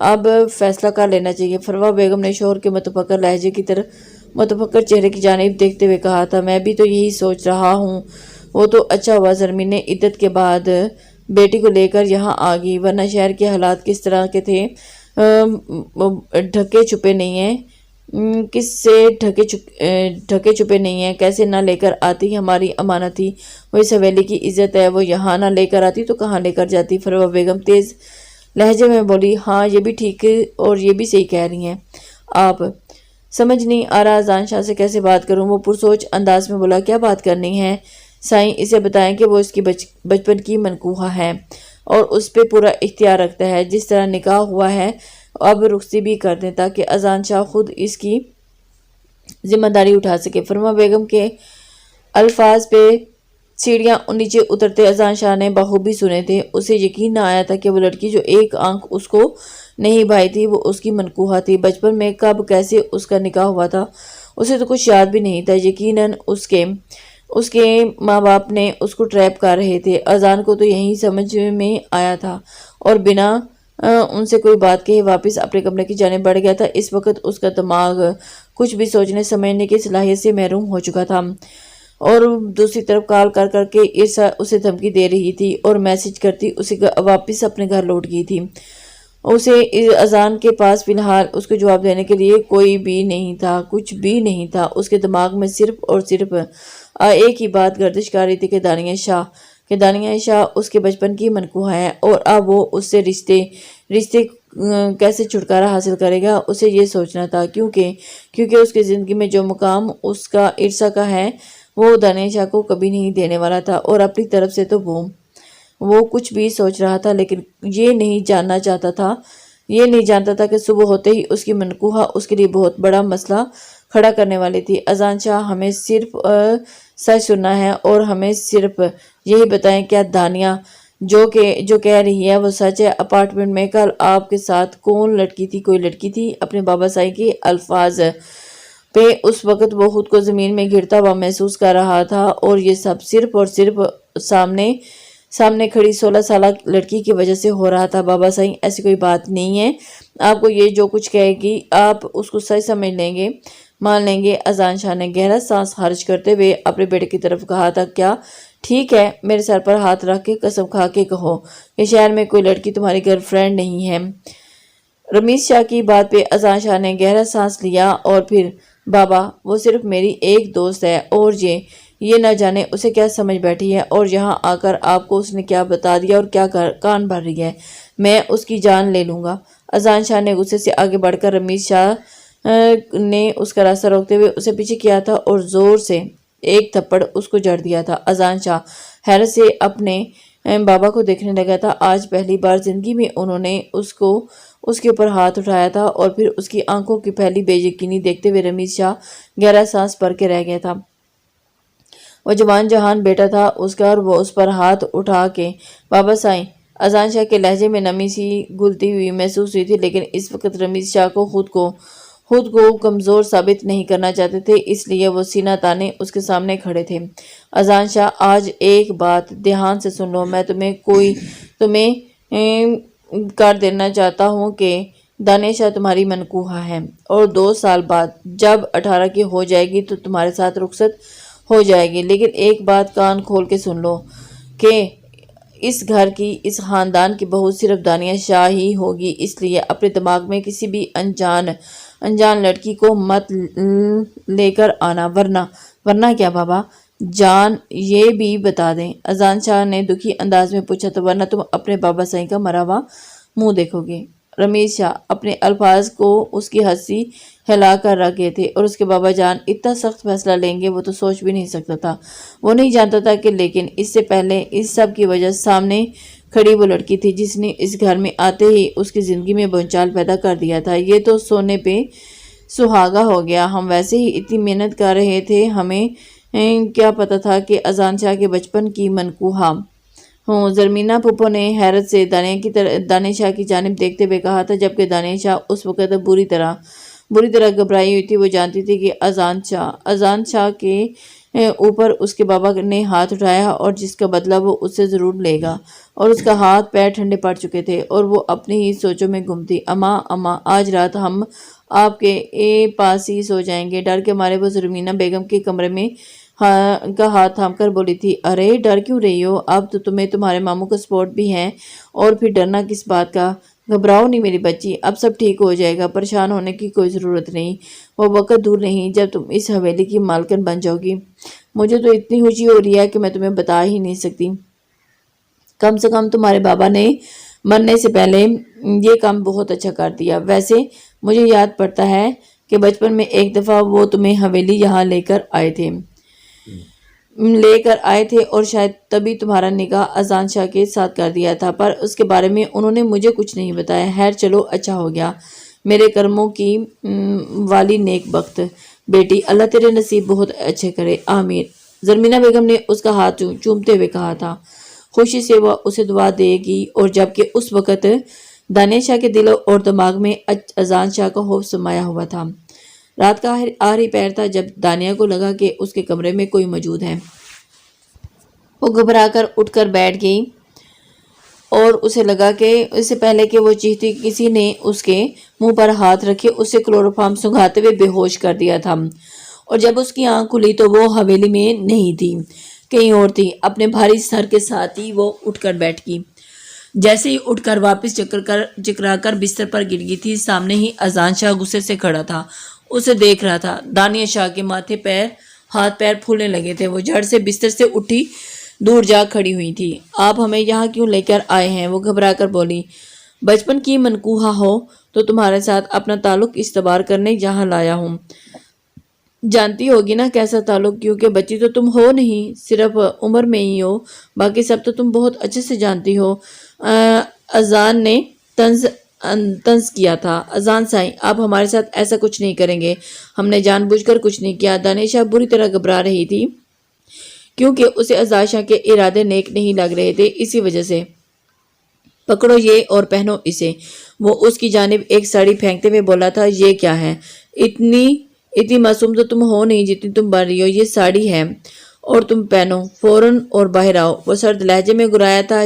اب فیصلہ کر لینا چاہیے۔ فروا بیگم نے شوہر کے متفکر لہجے کی طرف متفکر چہرے کی جانب دیکھتے ہوئے کہا تھا، میں بھی تو یہی سوچ رہا ہوں۔ وہ تو اچھا ہوا زرمین نے عدت کے بعد بیٹی کو لے کر یہاں آ گئی، ورنہ شہر کے حالات کس طرح کے تھے ڈھکے چھپے نہیں ہیں۔ کس سے ڈھکے چھپے نہیں ہیں، کیسے نہ لے کر آتی، ہماری امانت تھی، وہ اس حویلی کی عزت ہے، وہ یہاں نہ لے کر آتی تو کہاں لے کر جاتی؟ فروا بیگم تیز لہجے میں بولی، ہاں یہ بھی ٹھیک اور یہ بھی صحیح کہہ رہی ہیں آپ۔ سمجھ نہیں آ رہا اذان شاہ سے کیسے بات کروں؟ وہ پرسوچ انداز میں بولا، کیا بات کرنی ہے سائیں؟ اسے بتائیں کہ وہ اس کی بچپن کی منکوحہ ہے اور اس پہ پورا اختیار رکھتا ہے، جس طرح نکاح ہوا ہے اب رخصتی بھی کر دیں تاکہ اذان شاہ خود اس کی ذمہ داری اٹھا سکے۔ فرما بیگم کے الفاظ پہ سیڑھیاں نیچے اترتے اذان شاہ نے بخوبی سنے تھے۔ اسے یقین نہ آیا تھا کہ وہ لڑکی جو ایک آنکھ اس کو نہیں بھائی تھی وہ اس کی منکوحہ تھی۔ بچپن میں کب کیسے اس کا نکاح ہوا تھا اسے تو کچھ یاد بھی نہیں تھا۔ یقیناً اس کے ماں باپ نے اس کو ٹریپ کر رہے تھے۔ اذان کو تو یہی سمجھ میں آیا تھا اور بنا ان سے کوئی بات کہے واپس اپنے کمرے کی جانب بڑھ گیا تھا۔ اس وقت اس کا دماغ کچھ بھی سوچنے سمجھنے کی صلاحیت سے محروم ہو چکا تھا، اور دوسری طرف کال کر کر کے عرصہ اسے دھمکی دے رہی تھی اور میسج کرتی اسے واپس اپنے گھر لوٹ گئی تھی۔ اسے اذان کے پاس فی الحال اس کو جواب دینے کے لیے کوئی بھی نہیں تھا، کچھ بھی نہیں تھا۔ اس کے دماغ میں صرف اور صرف ایک ہی بات گردش کر رہی تھی کہ دانیہ شاہ اس کے بچپن کی منکوحہ ہے اور اب وہ اس سے رشتے کیسے چھٹکارا حاصل کرے گا، اسے یہ سوچنا تھا، کیونکہ اس کی زندگی میں جو مقام اس کا عرصہ کا ہے وہ دانیہ شاہ کو کبھی نہیں دینے والا تھا، اور اپنی طرف سے تو وہ کچھ بھی سوچ رہا تھا، لیکن یہ نہیں جانتا تھا کہ صبح ہوتے ہی اس کی منکوحہ اس کے لیے بہت بڑا مسئلہ کھڑا کرنے والی تھی۔ اذان شاہ، ہمیں صرف سچ سننا ہے اور ہمیں صرف یہی بتائیں کیا دانیہ جو کہہ رہی ہے وہ سچ ہے؟ اپارٹمنٹ میں کل آپ کے ساتھ کون لڑکی تھی؟ کوئی لڑکی تھی؟ اپنے بابا سائی کے الفاظ پہ اس وقت وہ خود کو زمین میں گرتا ہوا محسوس کر رہا تھا، اور یہ سب صرف اور صرف سامنے کھڑی 16 سالہ لڑکی کی وجہ سے ہو رہا تھا۔ بابا سائی، ایسی کوئی بات نہیں ہے، آپ کو یہ جو کچھ کہے گی آپ اس کو سچ سمجھ لیں گے، مان لیں گے۔ اذان شاہ نے گہرا سانس خارج کرتے ہوئے اپنے بیٹے کی طرف کہا تھا، کیا ٹھیک ہے؟ میرے سر پر ہاتھ رکھ کے قسم کھا کے کہو کہ شہر میں کوئی لڑکی تمہاری گرل فرینڈ نہیں ہے۔ رمیز شاہ کی بات پہ اذان شاہ نے گہرا سانس لیا اور پھر، بابا وہ صرف میری ایک دوست ہے، اور یہ نہ جانے اسے کیا سمجھ بیٹھی ہے، اور یہاں آ کر آپ کو اس نے کیا بتا دیا اور کیا کان بھر رہی ہے، میں اس کی جان لے لوں گا۔ اذان شاہ نے غصے سے آگے بڑھ کر رمیز شاہ نے اس کا راستہ روکتے ہوئے اسے پیچھے کیا تھا اور زور سے ایک تھپڑ اس کو جڑ دیا تھا۔ اذان شاہ حیرت سے اپنے بابا کو دیکھنے لگا تھا۔ آج پہلی بار زندگی میں انہوں نے اس کے اوپر ہاتھ اٹھایا تھا، اور پھر اس کی آنکھوں کی پہلی بے یقینی دیکھتے ہوئے رمیز شاہ گہرا سانس بھر کے رہ گیا تھا۔ وہ جوان جہان بیٹا تھا اس کا، اور وہ اس پر ہاتھ اٹھا کے، بابا سائیں، اذان شاہ کے لہجے میں نمی سی گھلتی ہوئی محسوس ہوئی تھی، لیکن اس وقت رمیز شاہ کو خود کو کمزور ثابت نہیں کرنا چاہتے تھے، اس لیے وہ سینہ تانے اس کے سامنے کھڑے تھے۔ اذان شاہ، آج ایک بات دھیان سے سن لو، میں تمہیں کر دینا چاہتا ہوں کہ دانیہ شاہ تمہاری منکوحہ ہے، اور 2 سال بعد جب 18 کی ہو جائے گی تو تمہارے ساتھ رخصت ہو جائے گی۔ لیکن ایک بات کان کھول کے سن لو کہ اس گھر کی، اس خاندان کی بہو صرف دانیہ شاہ ہی ہوگی، اس لیے اپنے دماغ میں کسی بھی انجان لڑکی کو مت لے کر آنا، ورنہ کیا بابا جان؟ یہ بھی بتا دیں، اذان شاہ نے دکھی انداز میں پوچھا، تو ورنہ تم اپنے بابا سائی کا مرا ہوا منہ دیکھو گے۔ رمیز شاہ اپنے الفاظ کو اس کی ہنسی ہلا کر رکھ گئے تھے، اور اس کے بابا جان اتنا سخت فیصلہ لیں گے وہ تو سوچ بھی نہیں سکتا تھا۔ وہ نہیں جانتا تھا کہ لیکن اس سے پہلے اس سب کی وجہ سامنے کھڑی وہ لڑکی تھی جس نے اس گھر میں آتے ہی اس کی زندگی میں بھونچال پیدا کر دیا تھا۔ یہ تو سونے پہ سہاگا ہو گیا، ہم ویسے ہی اتنی محنت کر رہے تھے، ہمیں کیا پتا تھا کہ اذان شاہ کے بچپن کی منکوحہ ہوں۔ زرمینہ پھپھو نے حیرت سے دانیہ شاہ کی جانب دیکھتے ہوئے کہا تھا، جبکہ دانیہ شاہ اس وقت بری طرح گھبرائی ہوئی تھی۔ وہ جانتی تھی کہ اذان شاہ کے اوپر اس کے بابا نے ہاتھ اٹھایا اور جس کا بدلہ وہ اس سے ضرور لے گا، اور اس کا ہاتھ پیر ٹھنڈے پڑ چکے تھے اور وہ اپنی ہی سوچوں میں گم تھی۔ اماں آج رات ہم آپ کے پاس ہی سو جائیں گے۔ ڈر کے مارے وہ زرمینہ بیگم کے کمرے میں کا ہاتھ تھام کر بولی تھی، ارے ڈر کیوں رہی ہو؟ اب تو تمہیں تمہارے ماموں کا سپورٹ بھی ہے، اور پھر ڈرنا کس بات کا؟ گھبراؤ نہیں میری بچی، اب سب ٹھیک ہو جائے گا، پریشان ہونے کی کوئی ضرورت نہیں۔ وہ وقت دور نہیں جب تم اس حویلی کی مالکن بن جاؤ گی۔ مجھے تو اتنی خوشی ہو رہی ہے کہ میں تمہیں بتا ہی نہیں سکتی۔ کم سے کم تمہارے بابا نے مرنے سے پہلے یہ کام بہت اچھا کر دیا۔ ویسے مجھے یاد پڑتا ہے کہ بچپن میں ایک دفعہ وہ تمہیں حویلی یہاں لے کر آئے تھے اور شاید تبھی تمہارا نکاح اذان شاہ کے ساتھ کر دیا تھا، پر اس کے بارے میں انہوں نے مجھے کچھ نہیں بتایا۔ خیر چلو، اچھا ہو گیا، میرے کرموں کی والی نیک بخت بیٹی، اللہ تیرے نصیب بہت اچھے کرے، آمین۔ زرمینہ بیگم نے اس کا ہاتھ چومتے ہوئے کہا تھا۔ خوشی سے وہ اسے دعا دے گی، اور جبکہ اس وقت دانیہ شاہ کے دل اور دماغ میں اذان شاہ کا خوف سمایا ہوا تھا۔ رات کا آخری پہر تھا جب دانیہ کو لگا کہ اس کے کمرے میں کوئی موجود ہے۔ وہ گھبرا کر اٹھ کر بیٹھ گئی اور اسے لگا کہ اس سے پہلے کہ وہ چیختی کسی نے اس کے منہ پر ہاتھ رکھے اسے کلوروفارم سنگھاتے ہوئے بے ہوش کر دیا تھا، اور جب اس کی آنکھ کھلی تو وہ حویلی میں نہیں تھی، کہیں اور تھی۔ اپنے بھاری سر کے ساتھ ہی وہ اٹھ کر بیٹھ گئی۔ جیسے ہی اٹھ کر واپس چکرا کر بستر پر گر گئی تھی، سامنے ہی اذان شاہ غصے سے کھڑا تھا، اسے دیکھ رہا تھا۔ دانیہ شاہ کے ماتھے ہاتھ پیر پھولنے لگے تھے، وہ جھٹ سے بستر سے اٹھی دور جا کھڑی ہوئی تھی۔ آپ ہمیں یہاں کیوں لے کر آئے ہیں؟ وہ گھبرا کر بولی۔ بچپن کی منقوہ ہو تو تمہارے ساتھ اپنا تعلق استوار کرنے یہاں لایا ہوں۔ جانتی ہوگی نا کیسا تعلق، کیونکہ بچی تو تم ہو نہیں، صرف عمر میں ہی ہو، باقی سب تو تم بہت اچھے سے جانتی ہو۔ اذان نے طنز کیا تھا۔ اذان سائیں، آپ ہمارے ساتھ ایسا کچھ نہیں کریں گے، ہم نے جان بوجھ کر کچھ نہیں کیا۔ دانیہ شاہ بری طرح گھبرا رہی تھی کیونکہ اسے اذان شاہ کے ارادے نیک نہیں لگ رہے تھے، اسی وجہ سے۔ پکڑو یہ اور پہنو اسے، وہ اس کی جانب ایک ساڑی پھینکتے ہوئے بولا تھا۔ یہ کیا ہے؟ اتنی معصوم تو تم ہو نہیں جتنی تم بن رہی ہو، یہ ساڑی ہے اور تم پہنو فوراً اور باہر آؤ۔ وہ سرد لہجے میں گرایا تھا،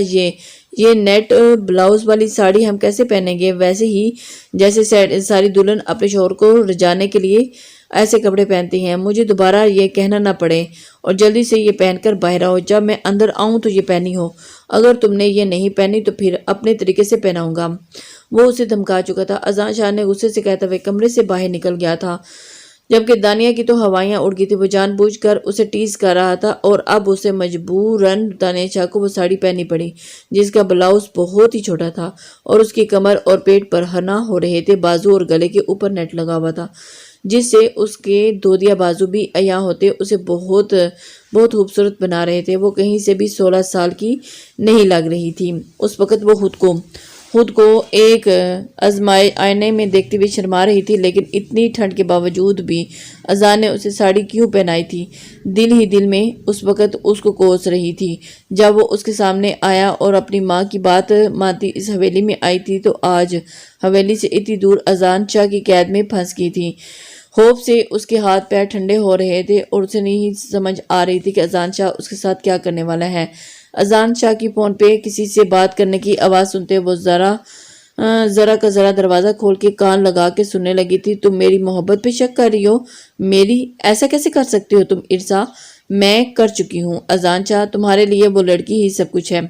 یہ نیٹ بلاؤز والی ساڑی ہم کیسے پہنیں گے؟ ویسے ہی جیسے ساری دلہن اپنے شوہر کو رجانے کے لیے ایسے کپڑے پہنتی ہیں، مجھے دوبارہ یہ کہنا نہ پڑے، اور جلدی سے یہ پہن کر باہر آؤ۔ جب میں اندر آؤں تو یہ پہنی ہو، اگر تم نے یہ نہیں پہنی تو پھر اپنے طریقے سے پہناؤں گا۔ وہ اسے دھمکا چکا تھا۔ اذان شاہ نے غصے سے کہتے ہوئے کمرے سے باہر نکل گیا تھا، جبکہ دانیہ کی تو ہوائیاں اڑ گئی تھی۔ وہ جان بوجھ کر اسے ٹیز کر رہا تھا، اور اب اسے مجبوراً دانیہ شاہ کو وہ ساڑی پہننی پڑی جس کا بلاؤز بہت ہی چھوٹا تھا اور اس کی کمر اور پیٹ پر حنا ہو رہے تھے۔ بازو اور گلے کے اوپر نیٹ لگا ہوا تھا جس سے اس کے دودیا بازو بھی عیاں ہوتے اسے بہت خوبصورت بنا رہے تھے۔ وہ کہیں سے بھی 16 سال کی نہیں لگ رہی تھی۔ اس وقت وہ خود کو ایک آئینے میں دیکھتے ہوئے شرما رہی تھی، لیکن اتنی ٹھنڈ کے باوجود بھی اذان نے اسے ساڑی کیوں پہنائی تھی؟ دل ہی دل میں اس وقت اس کو کوس رہی تھی۔ جب وہ اس کے سامنے آیا اور اپنی ماں کی بات مانتی اس حویلی میں آئی تھی، تو آج حویلی سے اتنی دور اذان شاہ کی قید میں پھنس گئی تھی۔ خوف سے اس کے ہاتھ پیر ٹھنڈے ہو رہے تھے اور اسے نہیں سمجھ آ رہی تھی کہ اذان شاہ اس کے ساتھ کیا کرنے والا ہے۔ اذان شاہ کی فون پہ کسی سے بات کرنے کی آواز سنتے وہ ذرا کا ذرا دروازہ کھول کے کان لگا کے سننے لگی تھی۔ تم میری محبت پہ شک کر رہی ہو؟ میری؟ ایسا کیسے کر سکتی ہو تم ارسا؟ میں کر چکی ہوں اذان شاہ، تمہارے لیے وہ لڑکی ہی سب کچھ ہے۔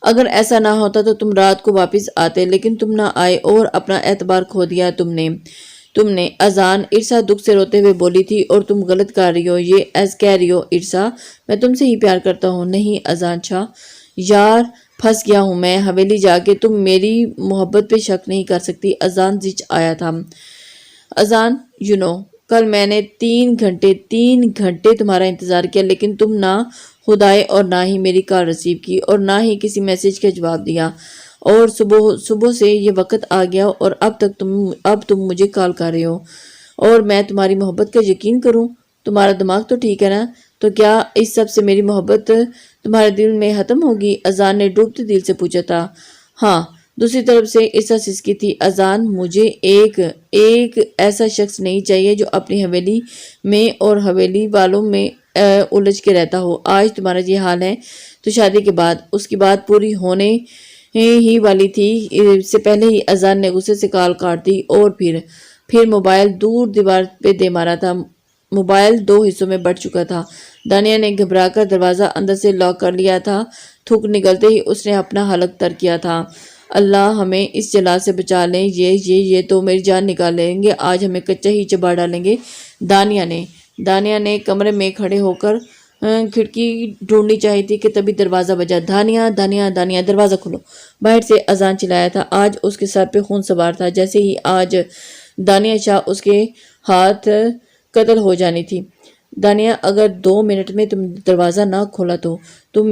اگر ایسا نہ ہوتا تو تم رات کو واپس آتے، لیکن تم نہ آئے اور اپنا اعتبار کھو دیا تم نے۔ اذان ارسا دکھ سے روتے ہوئے بولی تھی، اور تم غلط کر رہی ہو، یہ کہہ رہی ہو ارسا میں تم سے ہی پیار کرتا ہوں۔ نہیں اذان شاہ، یار پھنس گیا ہوں میں حویلی جا کے، تم میری محبت پہ شک نہیں کر سکتی۔ اذان زچ آیا تھا۔ اذان کل میں نے 3 گھنٹے تمہارا انتظار کیا، لیکن تم نہ خود آئے اور نہ ہی میری کال ریسیو کی اور نہ ہی کسی میسج کا جواب دیا، اور صبح سے یہ وقت آ گیا اور اب تم مجھے کال کر رہے ہو، اور میں تمہاری محبت کا یقین کروں؟ تمہارا دماغ تو ٹھیک ہے نا؟ تو کیا اس سب سے میری محبت تمہارے دل میں ختم ہوگی؟ اذان نے ڈوبتے دل سے پوچھا تھا۔ ہاں، دوسری طرف سے عرصہ سسکی تھی۔ اذان: مجھے ایک ایسا شخص نہیں چاہیے جو اپنی حویلی میں اور حویلی والوں میں الجھ کے رہتا ہو۔ آج تمہارا یہ حال ہے تو شادی کے بعد؟ اس کی بات پوری ہونے ہی والی تھی، اس سے پہلے ہی اذان نے غصے سے کال کاٹ دی اور پھر موبائل دور دیوار پہ دے مارا تھا۔ موبائل 2 حصوں میں بٹ چکا تھا۔ دانیہ نے گھبرا کر دروازہ اندر سے لاک کر لیا تھا۔ تھوک نکلتے ہی اس نے اپنا حلق تر کیا تھا۔ اللہ ہمیں اس جلا سے بچا لیں، یہ تو میری جان نکال لیں گے، آج ہمیں کچا ہی چبا ڈالیں گے۔ دانیہ نے کمرے میں کھڑے ہو کر کھڑکی ڈھونڈنی چاہی تھی کہ تبھی دروازہ بجا۔ دانیہ دروازہ کھولو، باہر سے اذان چلایا تھا۔ آج اس کے سر پہ خون سوار تھا، جیسے ہی آج دانیہ شاہ اس کے ہاتھ قتل ہو جانی تھی۔ دانیہ، اگر 2 منٹ میں تم دروازہ نہ کھولا تو تم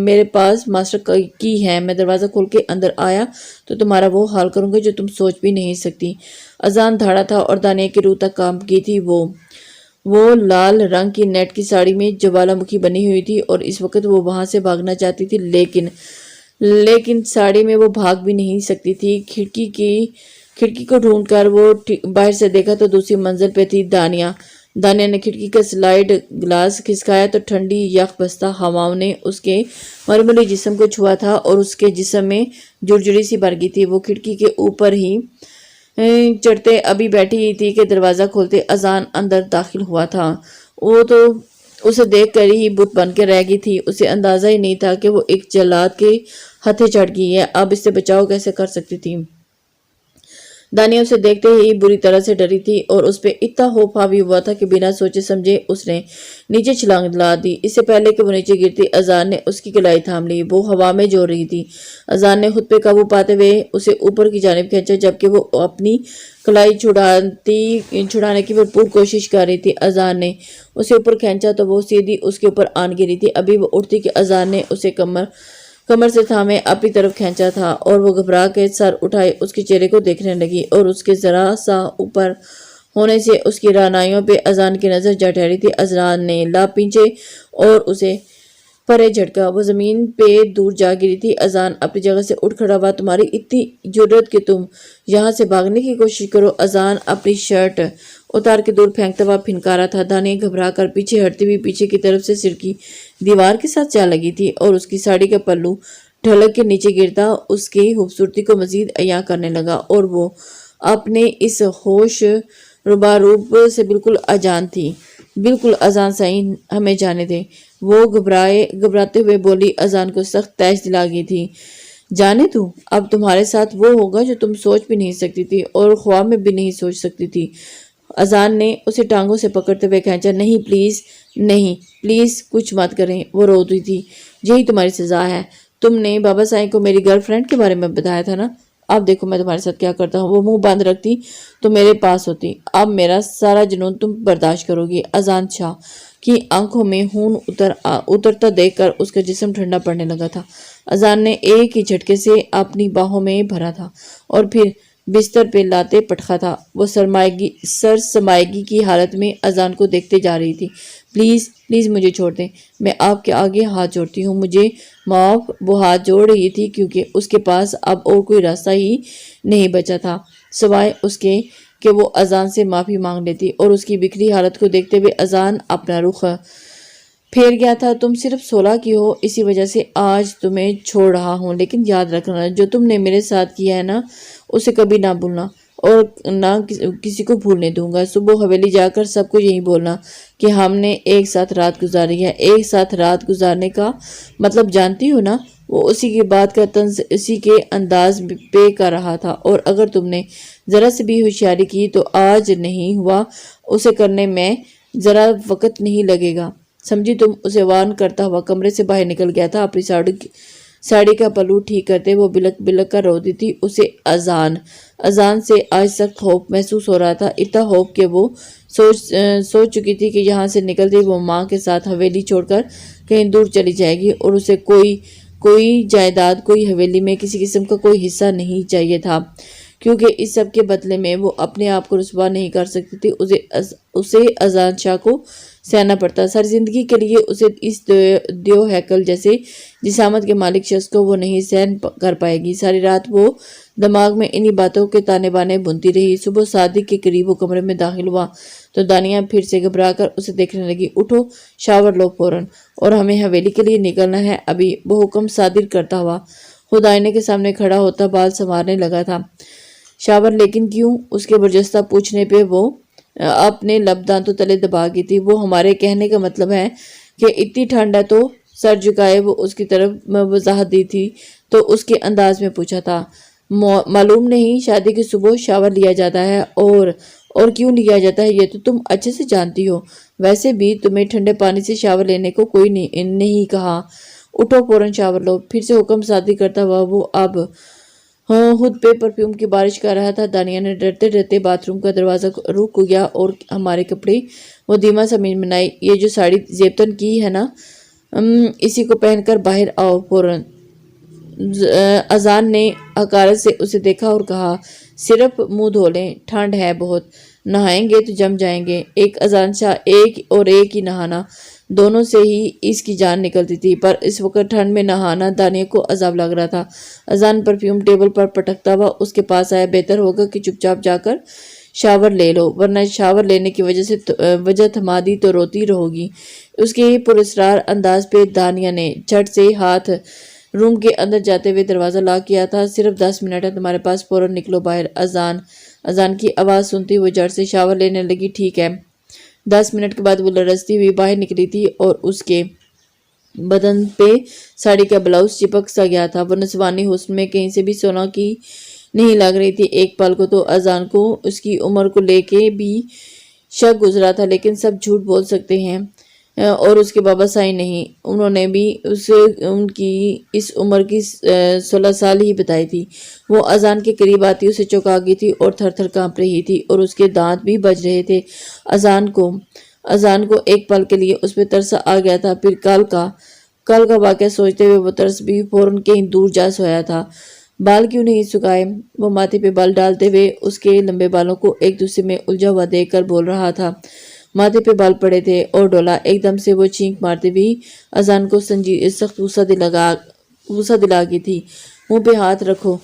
میرے پاس ماسٹر کی ہے، میں دروازہ کھول کے اندر آیا تو تمہارا وہ حال کروں گا جو تم سوچ بھی نہیں سکتی۔ اذان دھاڑا تھا اور دانیہ کی روح تک کانپ گئی تھی۔ وہ لال رنگ کی نیٹ کی ساڑی میں جوالا مکھی بنی ہوئی تھی اور اس وقت وہ وہاں سے بھاگنا چاہتی تھی، لیکن ساڑی میں وہ بھاگ بھی نہیں سکتی تھی۔ کھڑکی کو ڈھونڈ کر وہ باہر سے دیکھا تو دوسری منزل پہ تھی دانیہ نے کھڑکی کا سلائڈ گلاس کھسکایا تو ٹھنڈی یخ بستہ ہواؤں نے اس کے مرمری جسم کو چھوا تھا اور اس کے جسم میں جڑجڑی سی بھر گئی تھی۔ وہ کھڑکی کے اوپر ہی چڑھتے ابھی بیٹھی ہی تھی کہ دروازہ کھولتے اذان اندر داخل ہوا تھا۔ وہ تو اسے دیکھ کر ہی بت بن کے رہ گئی تھی۔ اسے اندازہ ہی نہیں تھا کہ وہ ایک جلاد کے ہتھے چڑھ گئی ہے، اب اس سے بچاؤ کیسے کر سکتی تھی۔ دانیہ اسے دیکھتے ہی بری طرح سے ڈری تھی اور اس پہ اتنا خوف حاوی ہوا تھا کہ بنا سوچے سمجھے اس نے نیچے چھلانگ ڈال دی۔ اس سے پہلے کہ وہ نیچے گرتی اذان نے اس کی کلائی تھام لی۔ وہ ہوا میں جوڑ رہی تھی۔ اذان نے خود پہ قابو پاتے ہوئے اسے اوپر کی جانب کھینچا، جبکہ وہ اپنی کلائی چھڑانے کی بھرپور کوشش کر رہی تھی۔ اذان نے اسے اوپر کھینچا تو وہ سیدھی اس کے اوپر آن گری تھی۔ ابھی وہ اٹھتی کہ اذان نے اسے کمر سے تھامے اپنی طرف کھینچا تھا اور وہ گھبرا کے سر اٹھائے اس کے چہرے کو دیکھنے لگی اور اس کے ذرا سا اوپر ہونے سے اس کی رعنائیوں پہ اذان کی نظر جا ٹھہری تھی۔ اذان نے لا پینچے اور اسے پرے جھٹکا، وہ زمین پہ دور جا گری تھی۔ اذان اپنی جگہ سے اٹھ کھڑا ہوا۔ تمہاری اتنی جرأت کہ تم یہاں سے بھاگنے کی کوشش کرو۔ اذان اپنی شرٹ اتار کے دور پھینکتا ہوا پھنکارا تھا۔ دانیہ گھبرا کر پیچھے ہٹتی ہوئی پیچھے کی طرف سے سر کی دیوار کے ساتھ جا لگی تھی اور اس کی ساڑی کا پلو ڈھلک کے نیچے گرتا اس کی خوبصورتی کو مزید عیاں کرنے لگا اور وہ اپنے اس ہوش رباروب سے بالکل اجان تھی۔ بالکل اذان سائیں، ہمیں جانے دے، وہ گھبراتے ہوئے بولی۔ اذان کو سخت تیش دلا گئی تھی۔ جانے دوں؟ اب تمہارے ساتھ وہ ہوگا جو تم سوچ بھی نہیں سکتی تھی اور خواب میں بھی نہیں سوچ سکتی تھی۔ اذان نے اسے ٹانگوں سے پکڑتے ہوئے کھینچا۔ نہیں پلیز، نہیں پلیز، کچھ مت کریں، وہ رو رہی تھی۔ یہی تمہاری سزا ہے۔ تم نے بابا سائیں کو میری گرل فرینڈ کے بارے میں بتایا تھا نا؟ اب دیکھو میں تمہارے ساتھ کیا کرتا ہوں۔ وہ منہ بند رکھتی تو میرے پاس ہوتی۔ اب میرا سارا جنون تم برداشت کرو گی۔ اذان شاہ کی آنکھوں میں خون اترتا دیکھ کر اس کا جسم ٹھنڈا پڑنے لگا تھا۔ اذان نے ایک ہی جھٹکے سے اپنی باہوں میں بھرا تھا اور پھر بستر پہ لاتے پٹخا تھا۔ وہ سرسمائیگی کی حالت میں اذان کو دیکھتے جا رہی تھی۔ پلیز پلیز مجھے چھوڑ دیں، میں آپ کے آگے ہاتھ جوڑتی ہوں، مجھے معاف۔ وہ ہاتھ جوڑ رہی تھی کیونکہ اس کے پاس اب اور کوئی راستہ ہی نہیں بچا تھا سوائے اس کے کہ وہ اذان سے معافی مانگ لیتی اور اس کی بکھری حالت کو دیکھتے ہوئے اذان اپنا رخ پھیر گیا تھا۔ تم صرف 16 کی ہو، اسی وجہ سے آج تمہیں چھوڑ رہا ہوں، لیکن یاد رکھنا جو تم نے میرے ساتھ کیا ہے نا، اسے کبھی نہ بھولنا اور نہ کسی کو بھولنے دوں گا۔ صبح حویلی جا کر سب کو یہی بولنا کہ ہم نے ایک ساتھ رات گزاری ہے۔ ایک ساتھ رات گزارنے کا مطلب جانتی ہو نا؟ وہ اسی کی بات کا طنز اسی کے انداز پہ کر رہا تھا، اور اگر تم نے ذرا سے بھی ہوشیاری کی تو آج نہیں ہوا اسے کرنے میں ذرا وقت نہیں لگے گا، سمجھی تم؟ اسے وارن کرتا ہوا کمرے سے باہر نکل گیا تھا۔ اپنی ساڑی کا پلو ٹھیک کرتے وہ بلک بلک کر روتی تھی۔ اسے اذان سے آج سخت خوف محسوس ہو رہا تھا، اتنا خوف کہ وہ سوچ چکی تھی کہ یہاں سے نکلتے وہ ماں کے ساتھ حویلی چھوڑ کر کہیں دور چلی جائے گی اور اسے کوئی جائیداد، کوئی حویلی میں کسی قسم کا کوئی حصہ نہیں چاہیے تھا۔ کیونکہ اس سب کے بدلے میں وہ اپنے آپ کو رسوا نہیں کر سکتی تھی۔ اسے اذان شاہ کو سہنا پڑتا۔ ساری زندگی کے لیے اسے اس دیو ہیکل جیسے جسامت کے مالک شخص کو وہ نہیں سہن کر پائے گی۔ ساری رات وہ دماغ میں انہی باتوں کے تانے بانے بنتی رہی۔ صبح صادق کے قریب وہ کمرے میں داخل ہوا تو دانیہ پھر سے گھبرا کر اسے دیکھنے لگی۔ اٹھو، شاور لو فوراً، اور ہمیں حویلی کے لیے نکلنا ہے ابھی، وہ حکم صادر کرتا ہوا خود آئینے کے سامنے کھڑا ہوتا بال سنوارنے لگا تھا۔ شاور لیکن کیوں؟ اس کے برجستہ پوچھنے پہ وہ اپنے لب دانتوں تلے دبا گئی تھی۔ وہ ہمارے کہنے کا مطلب ہے کہ اتنی ٹھنڈ ہے تو سر جھکائے وہ اس کی طرف وضاحت دی تھی تو اس کے انداز میں پوچھا تھا۔ معلوم نہیں، شادی کی صبح شاور لیا جاتا ہے اور کیوں لیا جاتا ہے یہ تو تم اچھے سے جانتی ہو۔ ویسے بھی تمہیں ٹھنڈے پانی سے شاور لینے کو کوئی نہیں کہا۔ اٹھو فوراً شاور لو۔ پھر سے حکم صادر کرتا ہوا وہ اب خود پہ پرفیوم کی بارش کر رہا تھا۔ دانیہ نے ڈرتے ڈرتے باتھ روم کا دروازہ رک گیا اور ہمارے کپڑے وہ دھیما سا منمنائی، یہ جو ساڑی زیبتن کی ہے نا، اسی کو پہن کر باہر آؤ فوراً۔ اذان نے حقارت سے اسے دیکھا اور کہا، صرف منہ دھو لیں، ٹھنڈ ہے بہت، نہائیں گے تو جم جائیں گے۔ ایک اذان شاہ اور ایک ہی نہانا، دونوں سے ہی اس کی جان نکلتی تھی، پر اس وقت ٹھنڈ میں نہانا دانیہ کو عذاب لگ رہا تھا۔ اذان پرفیوم ٹیبل پر پٹکتا ہوا اس کے پاس آیا۔ بہتر ہوگا کہ چپ چاپ جا کر شاور لے لو، ورنہ شاور لینے کی وجہ تھما دی تو روتی رہو گی۔ اس کے پراسرار انداز پہ دانیہ نے جھٹ سے ہاتھ روم کے اندر جاتے ہوئے دروازہ لاک کیا تھا۔ صرف 10 منٹ ہے تمہارے پاس، فوراً نکلو باہر۔ اذان کی آواز سنتی وہ جھٹ سے شاور لینے لگی۔ ٹھیک ہے۔ 10 منٹ کے بعد وہ لرزتی ہوئی باہر نکلی تھی اور اس کے بدن پہ ساڑی کا بلاؤز چپک سا گیا تھا۔ وہ نسوانی حسن میں کہیں سے بھی سونا کی نہیں لگ رہی تھی۔ ایک پل کو تو اذان کو اس کی عمر کو لے کے بھی شک گزرا تھا، لیکن سب جھوٹ بول سکتے ہیں اور اس کے بابا سائی نہیں، انہوں نے بھی ان کی اس عمر کی 16 سال ہی بتائی تھی۔ وہ اذان کے قریب آتی اسے چونکا گئی تھی اور تھر تھر کانپ رہی تھی اور اس کے دانت بھی بج رہے تھے۔ اذان کو ایک پل کے لیے اس پہ ترس آ گیا تھا، پھر کل کا واقعہ سوچتے ہوئے وہ ترس بھی فوراً کہیں دور جا سویا تھا۔ بال کیوں نہیں سکھائے؟ وہ ماتھے پہ بال ڈالتے ہوئے اس کے لمبے بالوں کو ایک دوسرے میں الجھا ہوا دیکھ کر بول رہا تھا۔ ماتھے پہ بال پڑے تھے اور ڈولا۔ ایک دم سے وہ چھینک مارتے ہوئی اذان کو سخت غصہ دلا گئی تھی۔ منہ پہ ہاتھ رکھو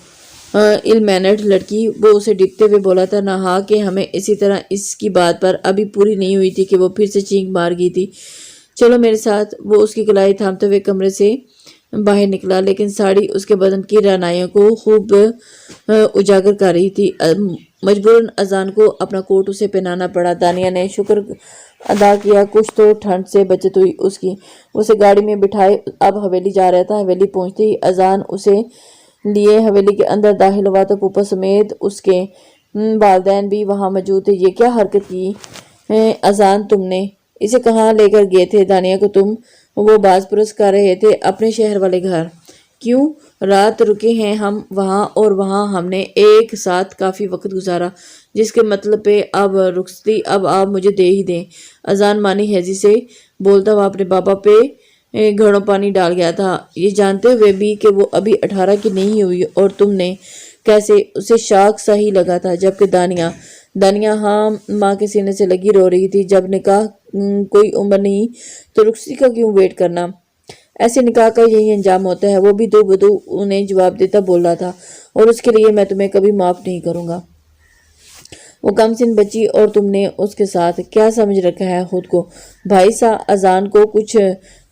ال مینرڈ لڑکی، وہ اسے ڈپتے ہوئے بولا تھا۔ نہا کہ ہمیں اسی طرح اس کی بات پر ابھی پوری نہیں ہوئی تھی کہ وہ پھر سے چینک مار گئی تھی۔ چلو میرے ساتھ۔ وہ اس کی کلائی تھامتے ہوئے کمرے سے باہر نکلا، لیکن ساڑی اس کے بدن کی رعنائیوں کو خوب اجاگر کر رہی تھی۔ مجبوراً اذان کو اپنا کوٹ اسے پہنانا پڑا۔ دانیہ نے شکر ادا کیا، کچھ تو ٹھنڈ سے بچت ہوئی اس کی۔ اسے گاڑی میں بٹھائے اب حویلی جا رہا تھا۔ حویلی پہنچتے ہی اذان اسے لیے حویلی کے اندر داخل ہوا تو پھوپھا سمیت اس کے والدین بھی وہاں موجود تھے۔ یہ کیا حرکت کی اذان تم نے؟ اسے کہاں لے کر گئے تھے دانیہ کو تم؟ وہ باز پرس کر رہے تھے۔ اپنے شہر والے گھر۔ کیوں؟ رات رکے ہیں ہم وہاں، اور وہاں ہم نے ایک ساتھ کافی وقت گزارا، جس کے مطلب پہ اب رخصتی اب آپ مجھے دے ہی دیں۔ اذان مانی ہیزی سے بولتا ہوا اپنے بابا پہ گھڑوں پانی ڈال گیا تھا، یہ جانتے ہوئے بھی کہ وہ ابھی 18 کی نہیں ہوئی، اور تم نے کیسے؟ اسے شاک سا ہی لگا تھا، جبکہ دانیہ ہاں ماں کے سینے سے لگی رو رہی تھی۔ جب نکاح کوئی عمر نہیں تو رخصتی کا کیوں ویٹ کرنا؟ ایسے نکاح کا یہی انجام ہوتا ہے۔ وہ بھی دو بدو انہیں جواب دیتا بول رہا تھا، اور اس کے لیے میں تمہیں کبھی معاف نہیں کروں گا۔ وہ کم سن بچی اور تم نے اس کے ساتھ کیا سمجھ رکھا ہے خود کو؟ بھائی سا اذان کو کچھ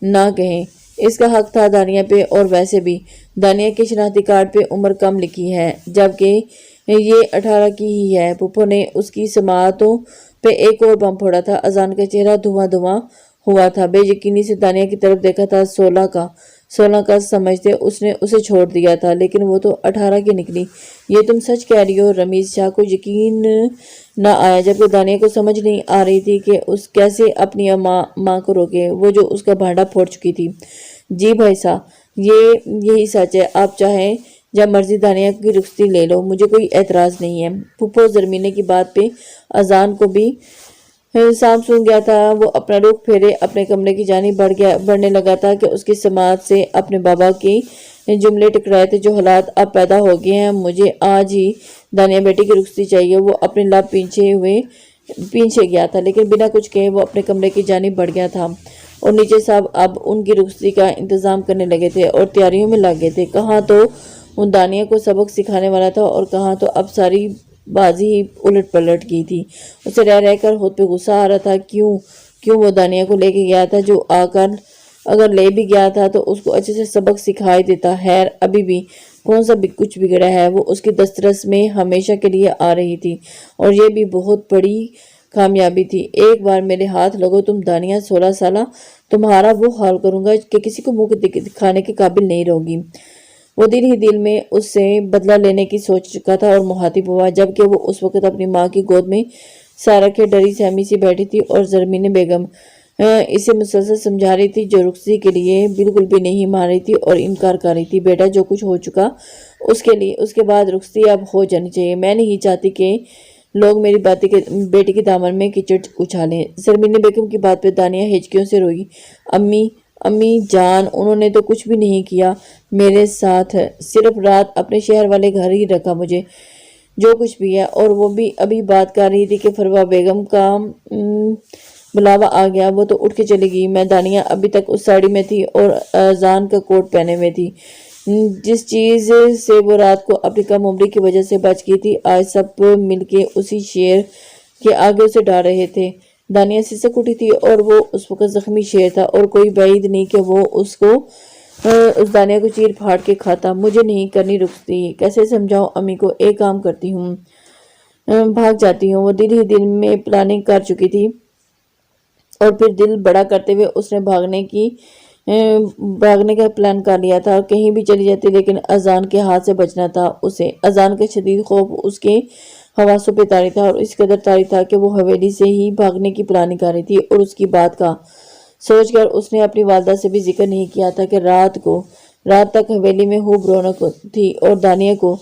نہ کہیں، اس کا حق تھا دانیہ پہ، اور ویسے بھی دانیہ کے شناختی کارڈ پہ عمر کم لکھی ہے، جبکہ یہ 18 کی ہی ہے۔ پھپھو نے اس کی سماعتوں پہ ایک اور بم پھوڑا تھا۔ اذان کا چہرہ دھواں ہوا تھا، بے یقینی سے دانیہ کی طرف دیکھا تھا۔ 16 کا سمجھتے اس نے اسے چھوڑ دیا تھا، لیکن وہ تو 18 کی نکلی۔ یہ تم سچ کہہ رہی ہو؟ رمیز شاہ کو یقین نہ آیا، جبکہ دانیہ کو سمجھ نہیں آ رہی تھی کہ اس کیسے اپنی ماں کو روکے، وہ جو اس کا بھانڈا پھوڑ چکی تھی۔ جی بھائی صاحب، یہی سچ ہے، آپ چاہیں جب مرضی دانیہ کی رخصتی لے لو، مجھے کوئی اعتراض نہیں ہے۔ پھپھو زرمینے کی بات پہ اذان کو بھی سانپ سونگ گیا تھا۔ وہ اپنا رخ پھیرے اپنے کمرے کی جانب بڑھنے لگا تھا کہ اس کی سماعت سے اپنے بابا کی جملے ٹکرائے تھے۔ جو حالات اب پیدا ہو گئے ہیں، مجھے آج ہی دانیہ بیٹی کی رخصتی چاہیے۔ وہ اپنے لب پیچھے گیا تھا، لیکن بنا کچھ کہے وہ اپنے کمرے کی جانب بڑھ گیا تھا، اور نیچے صاحب اب ان کی رخصتی کا انتظام کرنے لگے تھے اور تیاریوں میں لگ گئے تھے۔ کہاں تو ان دانیہ کو سبق سکھانے والا تھا اور کہاں تو اب ساری بازی ہی الٹ پلٹ گئی تھی۔ اسے رہ رہ کر خود پہ غصہ آ رہا تھا، کیوں وہ دانیہ کو لے کے گیا تھا، جو آ کر اگر لے بھی گیا تھا تو اس کو اچھے سے سبق سکھائی دیتا۔ خیر ابھی بھی کون سا کچھ بگڑا ہے، وہ اس کی دسترس میں ہمیشہ کے لیے آ رہی تھی، اور یہ بھی بہت بڑی کامیابی تھی۔ ایک بار میرے ہاتھ لگو تم دانیہ، 16 سالہ، تمہارا وہ حال کروں گا کہ کسی کو منہ دکھانے کے قابل نہیں رہو گی۔ وہ دل ہی دل میں اس سے بدلہ لینے کی سوچ چکا تھا اور مخاطب ہوا، جبکہ وہ اس وقت اپنی ماں کی گود میں سر رکھے ڈری سہمی سی بیٹھی تھی، اور زرمین بیگم اسے مسلسل سمجھا رہی تھی، جو رخصتی کے لیے بالکل بھی نہیں مان رہی تھی اور انکار کر رہی تھی۔ بیٹا، جو کچھ ہو چکا اس کے بعد رخصتی اب ہو جانی چاہیے۔ میں نہیں چاہتی کہ لوگ میری بیٹی کے دامن میں کیچڑ اچھالیں۔ زرمین بیگم کی بات پہ دانیہ ہچکیوں سے روئی۔ امی جان، انہوں نے تو کچھ بھی نہیں کیا میرے ساتھ، صرف رات اپنے شہر والے گھر ہی رکھا مجھے، جو کچھ بھی ہے۔ اور وہ بھی ابھی بات کر رہی تھی کہ فروا بیگم کا بلاوا آ گیا۔ وہ تو اٹھ کے چلی گئی۔ میں دانیہ ابھی تک اس ساڑی میں تھی اور اذان کا کوٹ پہنے ہوئے تھی، جس چیز سے وہ رات کو اپنی کم عمری کی وجہ سے بچ گئی تھی۔ آج سب مل کے اسی شیر کے آگے اسے ڈال رہے تھے۔ دانیہ سسک اٹھی تھی، اور وہ اس وقت زخمی شیر تھا، اور کوئی بعید نہیں کہ وہ اس دانیہ کو چیر پھاڑ کے کھاتا۔ مجھے نہیں کرنی رخصتی، کیسے سمجھاؤں امی کو؟ ایک کام کرتی ہوں، بھاگ جاتی ہوں۔ وہ دل ہی دل میں پلاننگ کر چکی تھی، اور پھر دل بڑا کرتے ہوئے اس نے بھاگنے کا پلان کر لیا تھا۔ کہیں بھی چلی جاتی، لیکن اذان کے ہاتھ سے بچنا تھا اسے۔ اذان کا شدید خوف اس کے حواسوں پہ طاری تھا، اور اس قدر طاری تھا کہ وہ حویلی سے ہی بھاگنے کی پلاننگ کر رہی تھی، اور اس کی بات کا سوچ کر اس نے اپنی والدہ سے بھی ذکر نہیں کیا تھا کہ رات تک حویلی میں خوب رونق تھی، اور دانیہ کو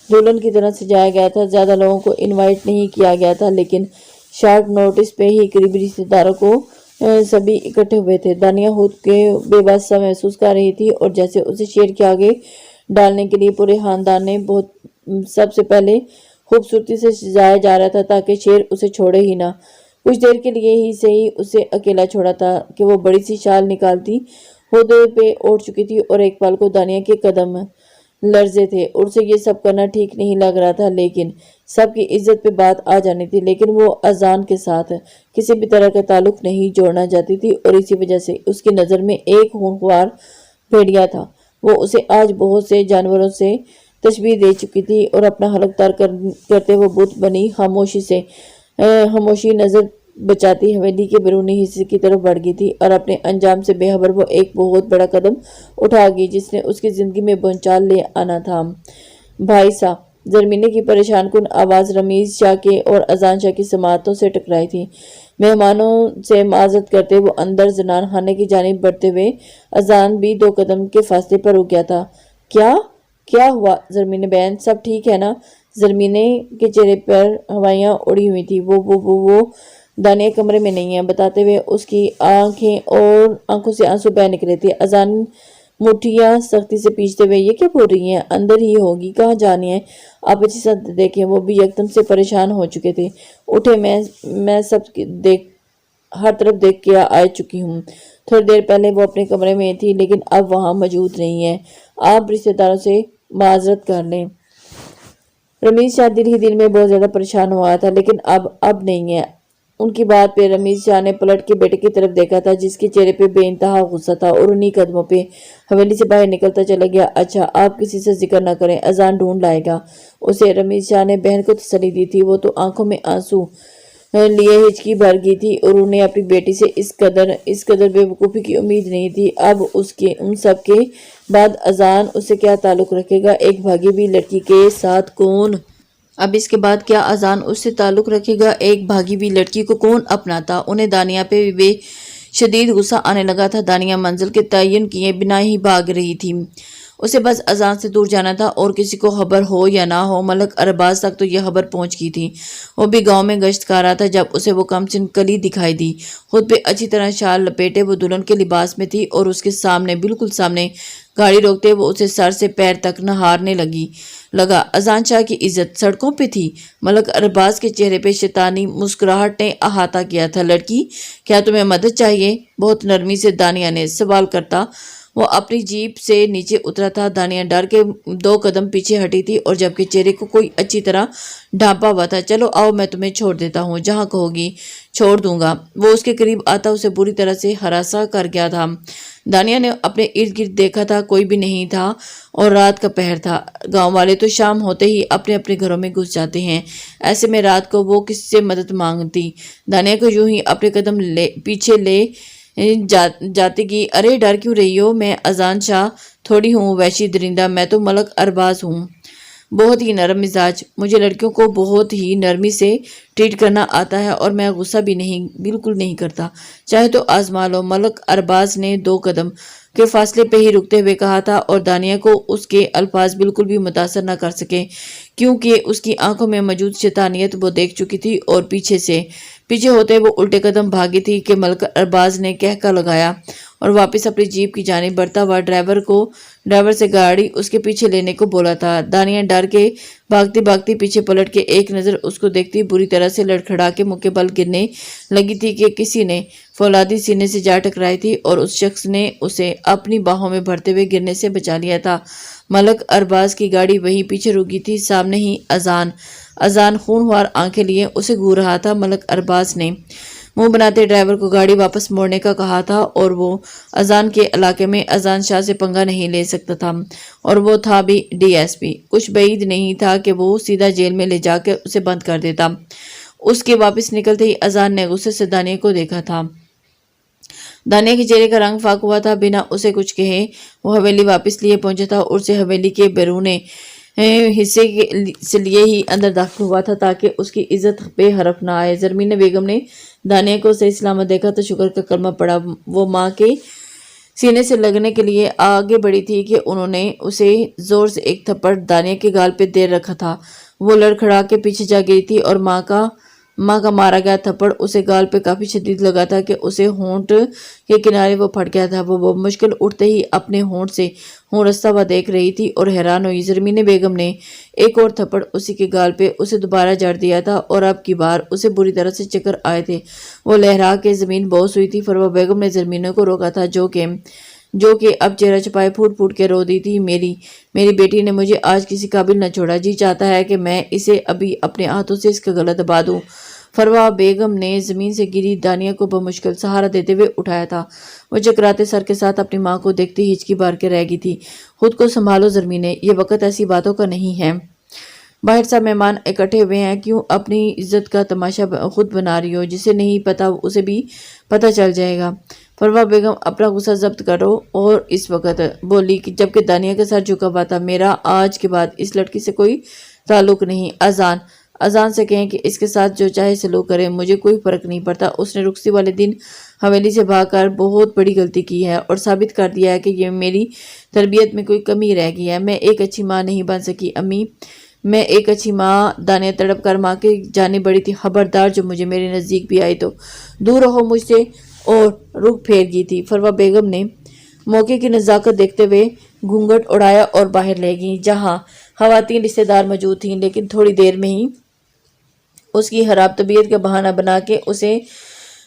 دلہن کی طرح سجایا گیا تھا۔ زیادہ لوگوں کو انوائٹ نہیں کیا گیا تھا، لیکن شارٹ نوٹس پہ ہی قریبی رشتہ داروں کو سبھی اکٹھے ہوئے تھے۔ دانیہ خود کے بے بس سا محسوس کر رہی تھی، اور جیسے اسے شیر کے آگے ڈالنے کے لیے پورے خاندان نے سب سے پہلے خوبصورتی سے سجایا جا رہا تھا، تاکہ شیر اسے چھوڑے ہی نہ۔ کچھ دیر کے لیے ہی صحیح اسے اکیلا چھوڑا تھا کہ وہ بڑی سی شال نکالتی ہودے پہ اوڑھ چکی تھی، اور ایک پل کو دانیہ کے قدم لرزے تھے۔ اسے یہ سب کرنا ٹھیک نہیں لگ رہا تھا، لیکن سب کی عزت پہ بات آ جانی تھی۔ لیکن وہ اذان کے ساتھ کسی بھی طرح کا تعلق نہیں جوڑنا چاہتی تھی، اور اسی وجہ سے اس کی نظر میں ایک خونخوار بھیڑیا تھا۔ وہ اسے آج بہت سے جانوروں سے تشبیہ دے چکی تھی، اور اپنا حلق تر کرتے وہ بت بنی خاموشی نظر بچاتی حویلی کے بیرونی حصے کی طرف بڑھ گئی تھی، اور اپنے انجام سے بے خبر وہ ایک بہت بڑا قدم اٹھا گئی، جس نے اس کی زندگی میں بھونچال لے آنا تھا۔ بھائی صاحب، زرمینے کی پریشان کن آواز رمیز شاہ کے اور اذان شاہ کی سماعتوں سے ٹکرائی تھی۔ مہمانوں سے معذرت کرتے وہ اندر زنان خانے کی جانب بڑھتے ہوئے اذان بھی 2 قدم کے فاصلے پر رک گیا تھا۔ کیا ہوا زرمینے بہن، سب ٹھیک ہے نا؟ زرمینے کے چہرے پر ہوائیاں اڑی ہوئی تھی۔ وہ دانیہ کمرے میں نہیں ہے، بتاتے ہوئے اس کی آنکھوں سے آنسو بہہ نکلے تھے۔ اذان مٹھیاں سختی سے پیچھتے ہوئے، یہ کیا بول رہی ہیں؟ اندر ہی ہوگی، کہاں جانی ہے؟ آپ اچھی سے دیکھیں۔ وہ بھی یکدم سے پریشان ہو چکے تھے۔ اٹھے، میں سب ہر طرف دیکھ کے آ چکی ہوں۔ تھوڑی دیر پہلے وہ اپنے کمرے میں تھی، لیکن اب وہاں موجود نہیں ہے۔ آپ رشتہ داروں سے معذرت کر لیں۔ رمیز شاہ دل ہی دل میں بہت زیادہ پریشان ہوا تھا، لیکن اب نہیں ہے۔ ان کی بات پہ رمیز شاہ نے پلٹ کے بیٹے کی طرف دیکھا تھا، جس کے چہرے پہ بے انتہا غصہ تھا، اور انہی قدموں پہ حویلی سے باہر نکلتا چلا گیا۔ اچھا، آپ کسی سے ذکر نہ کریں، اذان ڈھونڈ لائے گا اسے، رمیز شاہ نے بہن کو تسلی دی تھی۔ وہ تو آنکھوں میں آنسو لیے ہچکی بھر گئی تھی، اور انہیں اپنی بیٹی سے اس قدر بے وقوفی کی امید نہیں تھی۔ اب ان سب کے بعد اذان اس سے کیا تعلق رکھے گا؟ ایک بھاگی ہوئی لڑکی کے ساتھ کون؟ اب اس کے بعد کیا اذان اس سے تعلق رکھے گا؟ ایک بھاگی ہوئی لڑکی کو کون اپناتا؟ انہیں دانیہ پہ بھی شدید غصہ آنے لگا تھا۔ دانیہ منزل کے تعین کیے بنا ہی بھاگ رہی تھی، اسے بس اذان سے دور جانا تھا اور کسی کو خبر ہو یا نہ ہو ملک ارباز تک تو یہ خبر پہنچ گئی تھی۔ وہ بھی گاؤں میں گشت کر رہا تھا جب اسے وہ کمسن کلی دکھائی دی۔ خود پہ اچھی طرح شال لپیٹے وہ دلہن کے لباس میں تھی اور اس کے سامنے بالکل سامنے گاڑی روکتے وہ اسے سر سے پیر تک نہارنے لگا۔ اذان شاہ کی عزت سڑکوں پہ تھی۔ ملک ارباز کے چہرے پہ شیطانی مسکراہٹ نے احاطہ کیا تھا۔ لڑکی، کیا تمہیں مدد چاہیے؟ بہت نرمی سے دانیہ نے سوال کرتا وہ اپنی جیپ سے نیچے اترا تھا۔ دانیہ ڈر کے 2 قدم پیچھے ہٹی تھی اور جبکہ چہرے کو کوئی اچھی طرح ڈھانپا ہوا تھا۔ چلو آؤ، میں تمہیں چھوڑ دیتا ہوں، جہاں کہو گی چھوڑ دوں گا۔ وہ اس کے قریب آتا اسے بری طرح سے ہراساں کر گیا تھا۔ دانیہ نے اپنے ارد گرد دیکھا تھا، کوئی بھی نہیں تھا اور رات کا پہر تھا۔ گاؤں والے تو شام ہوتے ہی اپنے اپنے گھروں میں گھس جاتے ہیں، ایسے میں رات کو وہ کس سے مدد مانگتی؟ دانیہ کو یوں ہی اپنے قدم پیچھے لے جاتی کی، ارے ڈر کیوں رہی ہو؟ میں اذان شاہ تھوڑی ہوں وحشی درندہ، میں تو ملک ارباز ہوں، بہت ہی نرم مزاج، مجھے لڑکیوں کو بہت ہی نرمی سے ٹریٹ کرنا آتا ہے اور میں غصہ بھی بالکل نہیں کرتا، چاہے تو آزما لو۔ ملک ارباز نے 2 قدم کے فاصلے پہ ہی رکتے ہوئے کہا تھا اور دانیہ کو اس کے الفاظ بالکل بھی متاثر نہ کر سکے کیونکہ اس کی آنکھوں میں موجود شیطانیت وہ دیکھ چکی تھی اور پیچھے ہوتے وہ الٹے قدم بھاگی تھی کہ ملک ارباز نے کہکا لگایا اور واپس اپنی جیپ کی جانب بڑھتا ہوا ڈرائیور سے گاڑی اس کے پیچھے لینے کو بولا تھا۔ دانیہ ڈر کے بھاگتی پیچھے پلٹ کے ایک نظر اس کو دیکھتی بری طرح سے لڑکھڑا کے منہ کے بل گرنے لگی تھی کہ کسی نے فولادی سینے سے جا ٹکرائی تھی اور اس شخص نے اسے اپنی باہوں میں بھرتے ہوئے گرنے سے بچا لیا تھا۔ ملک ارباز کی گاڑی وہیں پیچھے رکی تھی، سامنے ہی اذان خونخوار آنکھیں لیے اسے گھور رہا تھا۔ ملک ارباز نے منہ بناتے ڈرائیور کو گاڑی واپس موڑنے کا کہا تھا اور وہ اذان کے علاقے میں اذان شاہ سے پنگا نہیں لے سکتا تھا اور وہ تھا بھی ڈی ایس پی، کچھ بعید نہیں تھا کہ وہ سیدھا جیل میں لے جا کے اسے بند کر دیتا۔ اس کے واپس نکلتے ہی اذان نے غصے سے دانیہ کو دیکھا تھا۔ دانیہ کے چہرے کا رنگ فاق ہوا تھا، بنا اسے کچھ کہے وہ حویلی واپس لیے پہنچا تھا اور اسے حویلی کے بیرونے حصے سے لیے ہی اندر داخل ہوا تھا تاکہ اس کی عزت بے حرف نہ آئے۔ زرمین بیگم نے دانیہ کو صحیح سلامت دیکھا تو شکر کا کلمہ پڑا۔ وہ ماں کے سینے سے لگنے کے لیے آگے بڑھی تھی کہ انہوں نے اسے زور سے ایک تھپڑ دانیہ کے گال پہ دے رکھا تھا۔ وہ لڑکھڑا کے پیچھے جا گئی تھی اور ماں کا مارا گیا تھپڑ اسے گال پہ کافی شدید لگا تھا کہ اسے ہونٹ کے کنارے وہ پھٹ گیا تھا۔ وہ مشکل اٹھتے ہی اپنے ہونٹ سے ہون رستا ہوا دیکھ رہی تھی اور حیران ہوئی۔ زرمین بیگم نے ایک اور تھپڑ اسی کے گال پہ اسے دوبارہ جڑ دیا تھا اور اب کی بار اسے بری طرح سے چکر آئے تھے۔ وہ لہرا کے زمین بوس ہوئی تھی۔ فروہ بیگم نے زرمینہ کو روکا تھا جو کہ اب چہرہ چھپائے پھوٹ کے رو دی تھی۔ میری بیٹی نے مجھے آج کسی قابل نہ چھوڑا، جی چاہتا ہے کہ میں اسے ابھی اپنے ہاتھوں سے اس کا گلا دبا دوں۔ فروہ بیگم نے زمین سے گری دانیہ کو بمشکل سہارا دیتے ہوئے اٹھایا تھا۔ وہ چکراتے سر کے ساتھ اپنی ماں کو دیکھتی ہچکی بار کے رہ گئی تھی۔ خود کو سنبھالو زرمینے، یہ وقت ایسی باتوں کا نہیں ہے۔ باہر سب مہمان اکٹھے ہوئے ہیں، کیوں اپنی عزت کا تماشا خود بنا رہی ہو؟ جسے نہیں پتا اسے بھی پتا چل جائے گا۔ فروہ بیگم اپنا غصہ ضبط کرو اور اس وقت بولی جبکہ دانیہ کا سر جھکا ہوا تھا، میرا آج کے بعد اس لڑکی سے کوئی تعلق نہیں۔ اذان سے کہیں کہ اس کے ساتھ جو چاہے سلوک کرے، مجھے کوئی فرق نہیں پڑتا۔ اس نے رخصتی والے دن حویلی سے بھاگ کر بہت بڑی غلطی کی ہے اور ثابت کر دیا ہے کہ یہ میری تربیت میں کوئی کمی رہ گئی ہے۔ میں ایک اچھی ماں نہیں بن سکی امی، میں ایک اچھی ماں۔ دانیہ تڑپ کر ماں کے جانے بڑی تھی، خبردار جو مجھے میرے نزدیک بھی آئی تو دور رہو مجھ سے، اور رخ پھیر گئی تھی۔ فروہ بیگم نے موقع کی نزاکت دیکھتے ہوئے گھونگھٹ اڑایا اور باہر لے گئی جہاں خواتین رشتہ دار موجود تھیں، لیکن تھوڑی دیر میں ہی اس کی خراب طبیعت کا بہانہ بنا کے اسے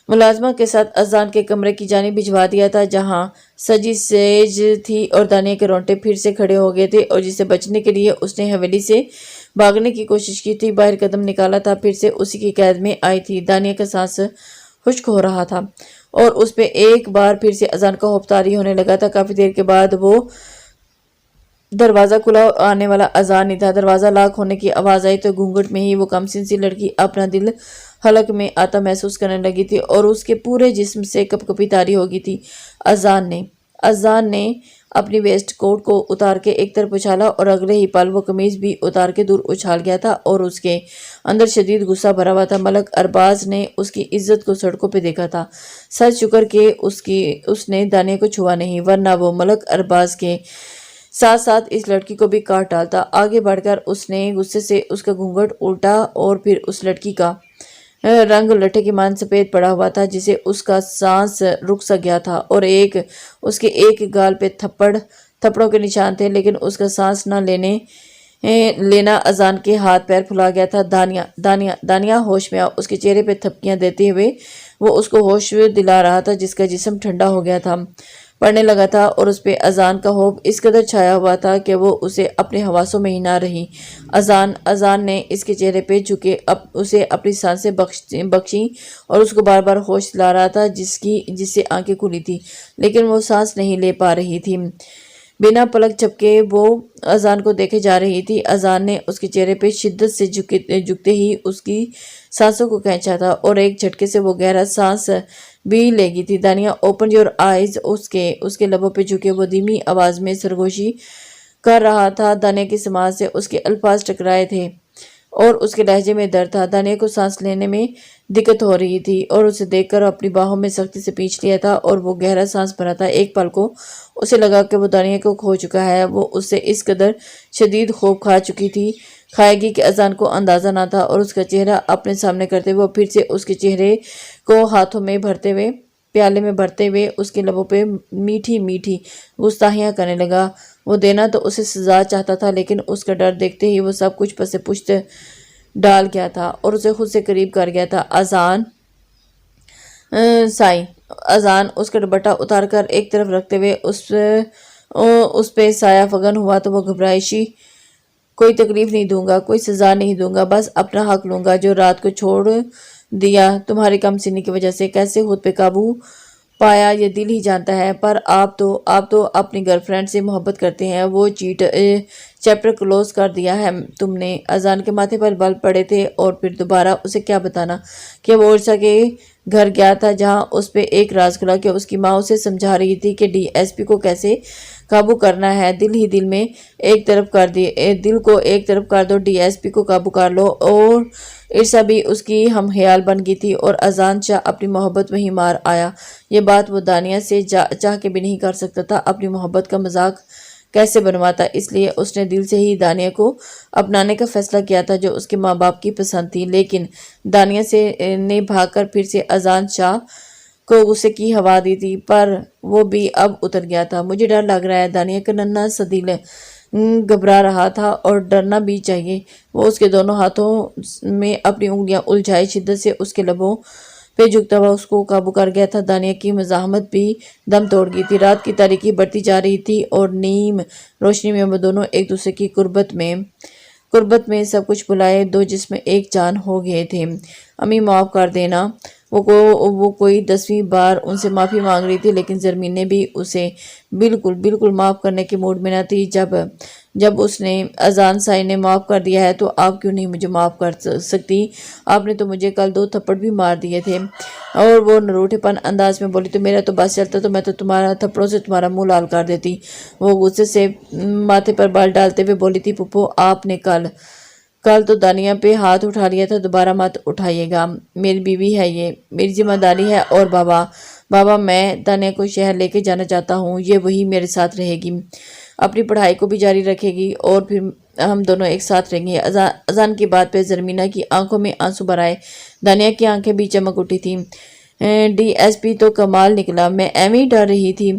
ملازمہ کے ساتھ اذان کے کمرے کی جانب بھجوا دیا تھا جہاں سجی سیج تھی اور دانیہ کے رونگٹے پھر سے کھڑے ہو گئے تھے اور جسے بچنے کے لیے اس نے حویلی سے بھاگنے کی کوشش کی تھی، باہر قدم نکالا تھا، پھر سے اسی کی قید میں آئی تھی۔ دانیہ کا سانس خشک ہو رہا تھا اور اس پہ ایک بار پھر سے اذان کا خوف طاری ہونے لگا تھا۔ کافی دیر کے بعد وہ دروازہ کھلا، آنے والا اذان نہیں تھا۔ دروازہ لاک ہونے کی آواز آئی تو گھونگھٹ میں ہی وہ کمسن سی لڑکی اپنا دل حلق میں آتا محسوس کرنے لگی تھی اور اس کے پورے جسم سے کپ کپی طاری ہو گئی تھی۔ اذان نے اپنی ویسٹ کوٹ کو اتار کے ایک طرف اچھالا اور اگلے ہی پل وہ قمیض بھی اتار کے دور اچھال گیا تھا اور اس کے اندر شدید غصہ بھرا ہوا تھا۔ ملک ارباز نے اس کی عزت کو سڑکوں پہ دیکھا تھا، سچ شکر کہ اس نے دانیہ کو چھوا نہیں، ورنہ وہ ملک ارباز کے ساتھ ساتھ اس لڑکی کو بھی کاٹ ڈالتا۔ آگے بڑھ کر اس نے غصے سے اس کا گھونگھٹ الٹا اور پھر اس لڑکی کا رنگ لٹھے کی مان سفید پڑا ہوا تھا جسے اس کا سانس رک سا گیا تھا، اور اس کے ایک گال پہ تھپڑوں کے نشان تھے، لیکن اس کا سانس نہ لینا اذان کے ہاتھ پیر پھلا گیا تھا۔ دانیہ دانیہ دانیہ ہوش میں آ، اس کے چہرے پہ تھپکیاں دیتے ہوئے وہ اس کو ہوش دلا رہا تھا، جس کا جسم ٹھنڈا ہو گیا تھا، پڑھنے لگا تھا، اور اس پہ اذان کا خوف اس قدر چھایا ہوا تھا کہ وہ اسے اپنے حواسوں میں ہی نہ رہی۔ اذان نے اس کے چہرے پہ جھکے اسے اپنی سانسیں بخشیں اور اس کو بار بار ہوش دلا رہا تھا، جس سے آنکھیں کھلی تھی لیکن وہ سانس نہیں لے پا رہی تھی۔ بنا پلک جھپکے وہ اذان کو دیکھے جا رہی تھی۔ اذان نے اس کے چہرے پہ شدت سے جھکتے ہی اس کی سانسوں کو کھینچا تھا، اور ایک جھٹکے سے وہ گہرا سانس بھی لے گئی تھی۔ دانیہ اوپن یور آئیز، اس کے لبوں پہ جھکے وہ دھیمی آواز میں سرگوشی کر رہا تھا۔ دانیہ کی سماعت سے اس کے الفاظ ٹکرائے تھے اور اس کے لہجے میں درد تھا۔ دانیہ کو سانس لینے میں دقت ہو رہی تھی اور اسے دیکھ کر اپنی باہوں میں سختی سے کھینچ لیا تھا اور وہ گہرا سانس بھرا تھا۔ ایک پل کو اسے لگا کہ وہ دانیہ کو کھو چکا ہے، وہ اس سے اس قدر شدید خوف کھائے گی کہ اذان کو اندازہ نہ تھا، اور اس کا چہرہ اپنے سامنے کرتے ہوئے وہ پھر سے اس کے چہرے کو ہاتھوں میں پیالے میں بھرتے ہوئے اس کے لبوں پہ میٹھی میٹھی گستاخیاں کرنے لگا۔ وہ دینا تو اسے سزا چاہتا تھا، لیکن اس کا ڈر دیکھتے ہی وہ سب کچھ پس پشت ڈال گیا تھا اور اسے خود سے قریب کر گیا تھا۔ اذان اس کا دوپٹہ اتار کر ایک طرف رکھتے ہوئے اس پہ سایہ فگن ہوا تو وہ گھبرائشی، کوئی تکلیف نہیں دوں گا، کوئی سزا نہیں دوں گا، بس اپنا حق لوں گا جو رات کو چھوڑ دیا تمہاری کم سنی کی وجہ سے۔ کیسے خود پہ قابو پایا یہ دل ہی جانتا ہے، پر آپ تو اپنی گرل فرینڈ سے محبت کرتے ہیں، وہ چیپٹر کلوز کر دیا ہے تم نے۔ اذان کے ماتھے پر بل پڑے تھے، اور پھر دوبارہ اسے کیا بتانا کہ وہ عرصہ کے گھر گیا تھا، جہاں اس پہ ایک راز کھلا کہ اس کی ماں اسے سمجھا رہی تھی کہ ڈی ایس پی کو کیسے قابو کرنا ہے۔ دل ہی دل میں دل کو ایک طرف کر دو، ڈی ایس پی کو قابو کر لو، اور عرصہ بھی اس کی ہم خیال بن گئی تھی، اور اذان چاہ اپنی محبت وہیں مار آیا۔ یہ بات وہ دانیہ سے چاہ کے بھی نہیں کر سکتا تھا، اپنی محبت کا مذاق کیسے بنواتا، اس لیے اس نے دل سے ہی دانیہ کو اپنانے کا فیصلہ کیا تھا جو اس کے ماں باپ کی پسند تھی۔ لیکن دانیہ نے بھاگ کر پھر سے اذان شاہ کو غصے کی ہوا دی تھی، پر وہ بھی اب اتر گیا تھا۔ مجھے ڈر لگ رہا ہے، دانیہ کا ننھا سا دل گھبرا رہا تھا، اور ڈرنا بھی چاہیے۔ وہ اس کے دونوں ہاتھوں میں اپنی انگلیاں الجھائے شدت سے اس کے لبوں پہ جھکتا ہوا اس کو قابو کر گیا تھا۔ دانیہ کی مزاحمت بھی دم توڑ گئی تھی۔ رات کی تاریکی بڑھتی جا رہی تھی، اور نیم روشنی میں وہ دونوں ایک دوسرے کی قربت میں سب کچھ بھلائے دو جسم ایک جان ہو گئے تھے۔ امی معاف کر دینا، وہ کوئی 10ویں بار ان سے معافی مانگ رہی تھی، لیکن زرمین نے بھی اسے بالکل معاف کرنے کے موڈ میں نہ تھی۔ جب اس نے اذان سائی نے معاف کر دیا ہے تو آپ کیوں نہیں مجھے معاف کر سکتی؟ آپ نے تو مجھے کل 2 تھپڑ بھی مار دیے تھے۔ اور وہ نروٹھے پن انداز میں بولی، تو میرا تو بس چلتا تو میں تو تمہارا تھپڑوں سے تمہارا منہ لال کر دیتی۔ وہ غصے سے ماتھے پر بال ڈالتے ہوئے بولی تھی، پھپھو آپ نے کل تو دانیہ پہ ہاتھ اٹھا لیا تھا، دوبارہ مت اٹھائیے گا، میری بیوی ہے یہ، میری ذمہ داری ہے۔ اور بابا میں دانیہ کو شہر لے کے جانا چاہتا ہوں، یہ وہی میرے ساتھ رہے گی، اپنی پڑھائی کو بھی جاری رکھے گی، اور پھر ہم دونوں ایک ساتھ رہیں گے۔ اذان کی بات پہ زرمینہ کی آنکھوں میں آنسو بھر آئے، دانیہ کی آنکھیں بھی چمک اٹھی تھیں۔ ڈی ایس پی تو کمال نکلا، میں ایویں ڈر رہی تھی۔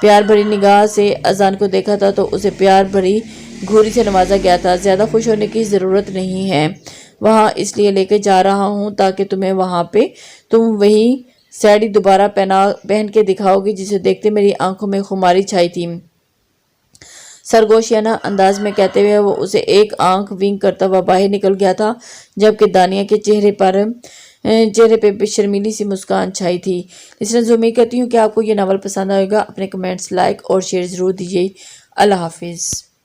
پیار بھری نگاہ سے اذان کو دیکھا تھا تو اسے پیار بھری گھوری سے نوازا گیا تھا۔ زیادہ خوش ہونے کی ضرورت نہیں ہے، وہاں اس لیے لے کے جا رہا ہوں تاکہ تمہیں وہاں پہ تم وہی ساڑی دوبارہ پہن کے دکھاؤ گی جسے دیکھتے میری آنکھوں میں خماری چھائی تھی، سرگوشیانہ انداز میں کہتے ہوئے وہ اسے ایک آنکھ ونک کرتا ہوا باہر نکل گیا تھا، جبکہ دانیہ کے چہرے پہ شرمیلی سی مسکان چھائی تھی۔ لسنرز، امید کرتی ہوں کہ آپ کو یہ ناول پسند آئے گا۔ اپنے کمنٹس لائک اور شیئر ضرور دیجیے۔ اللہ حافظ۔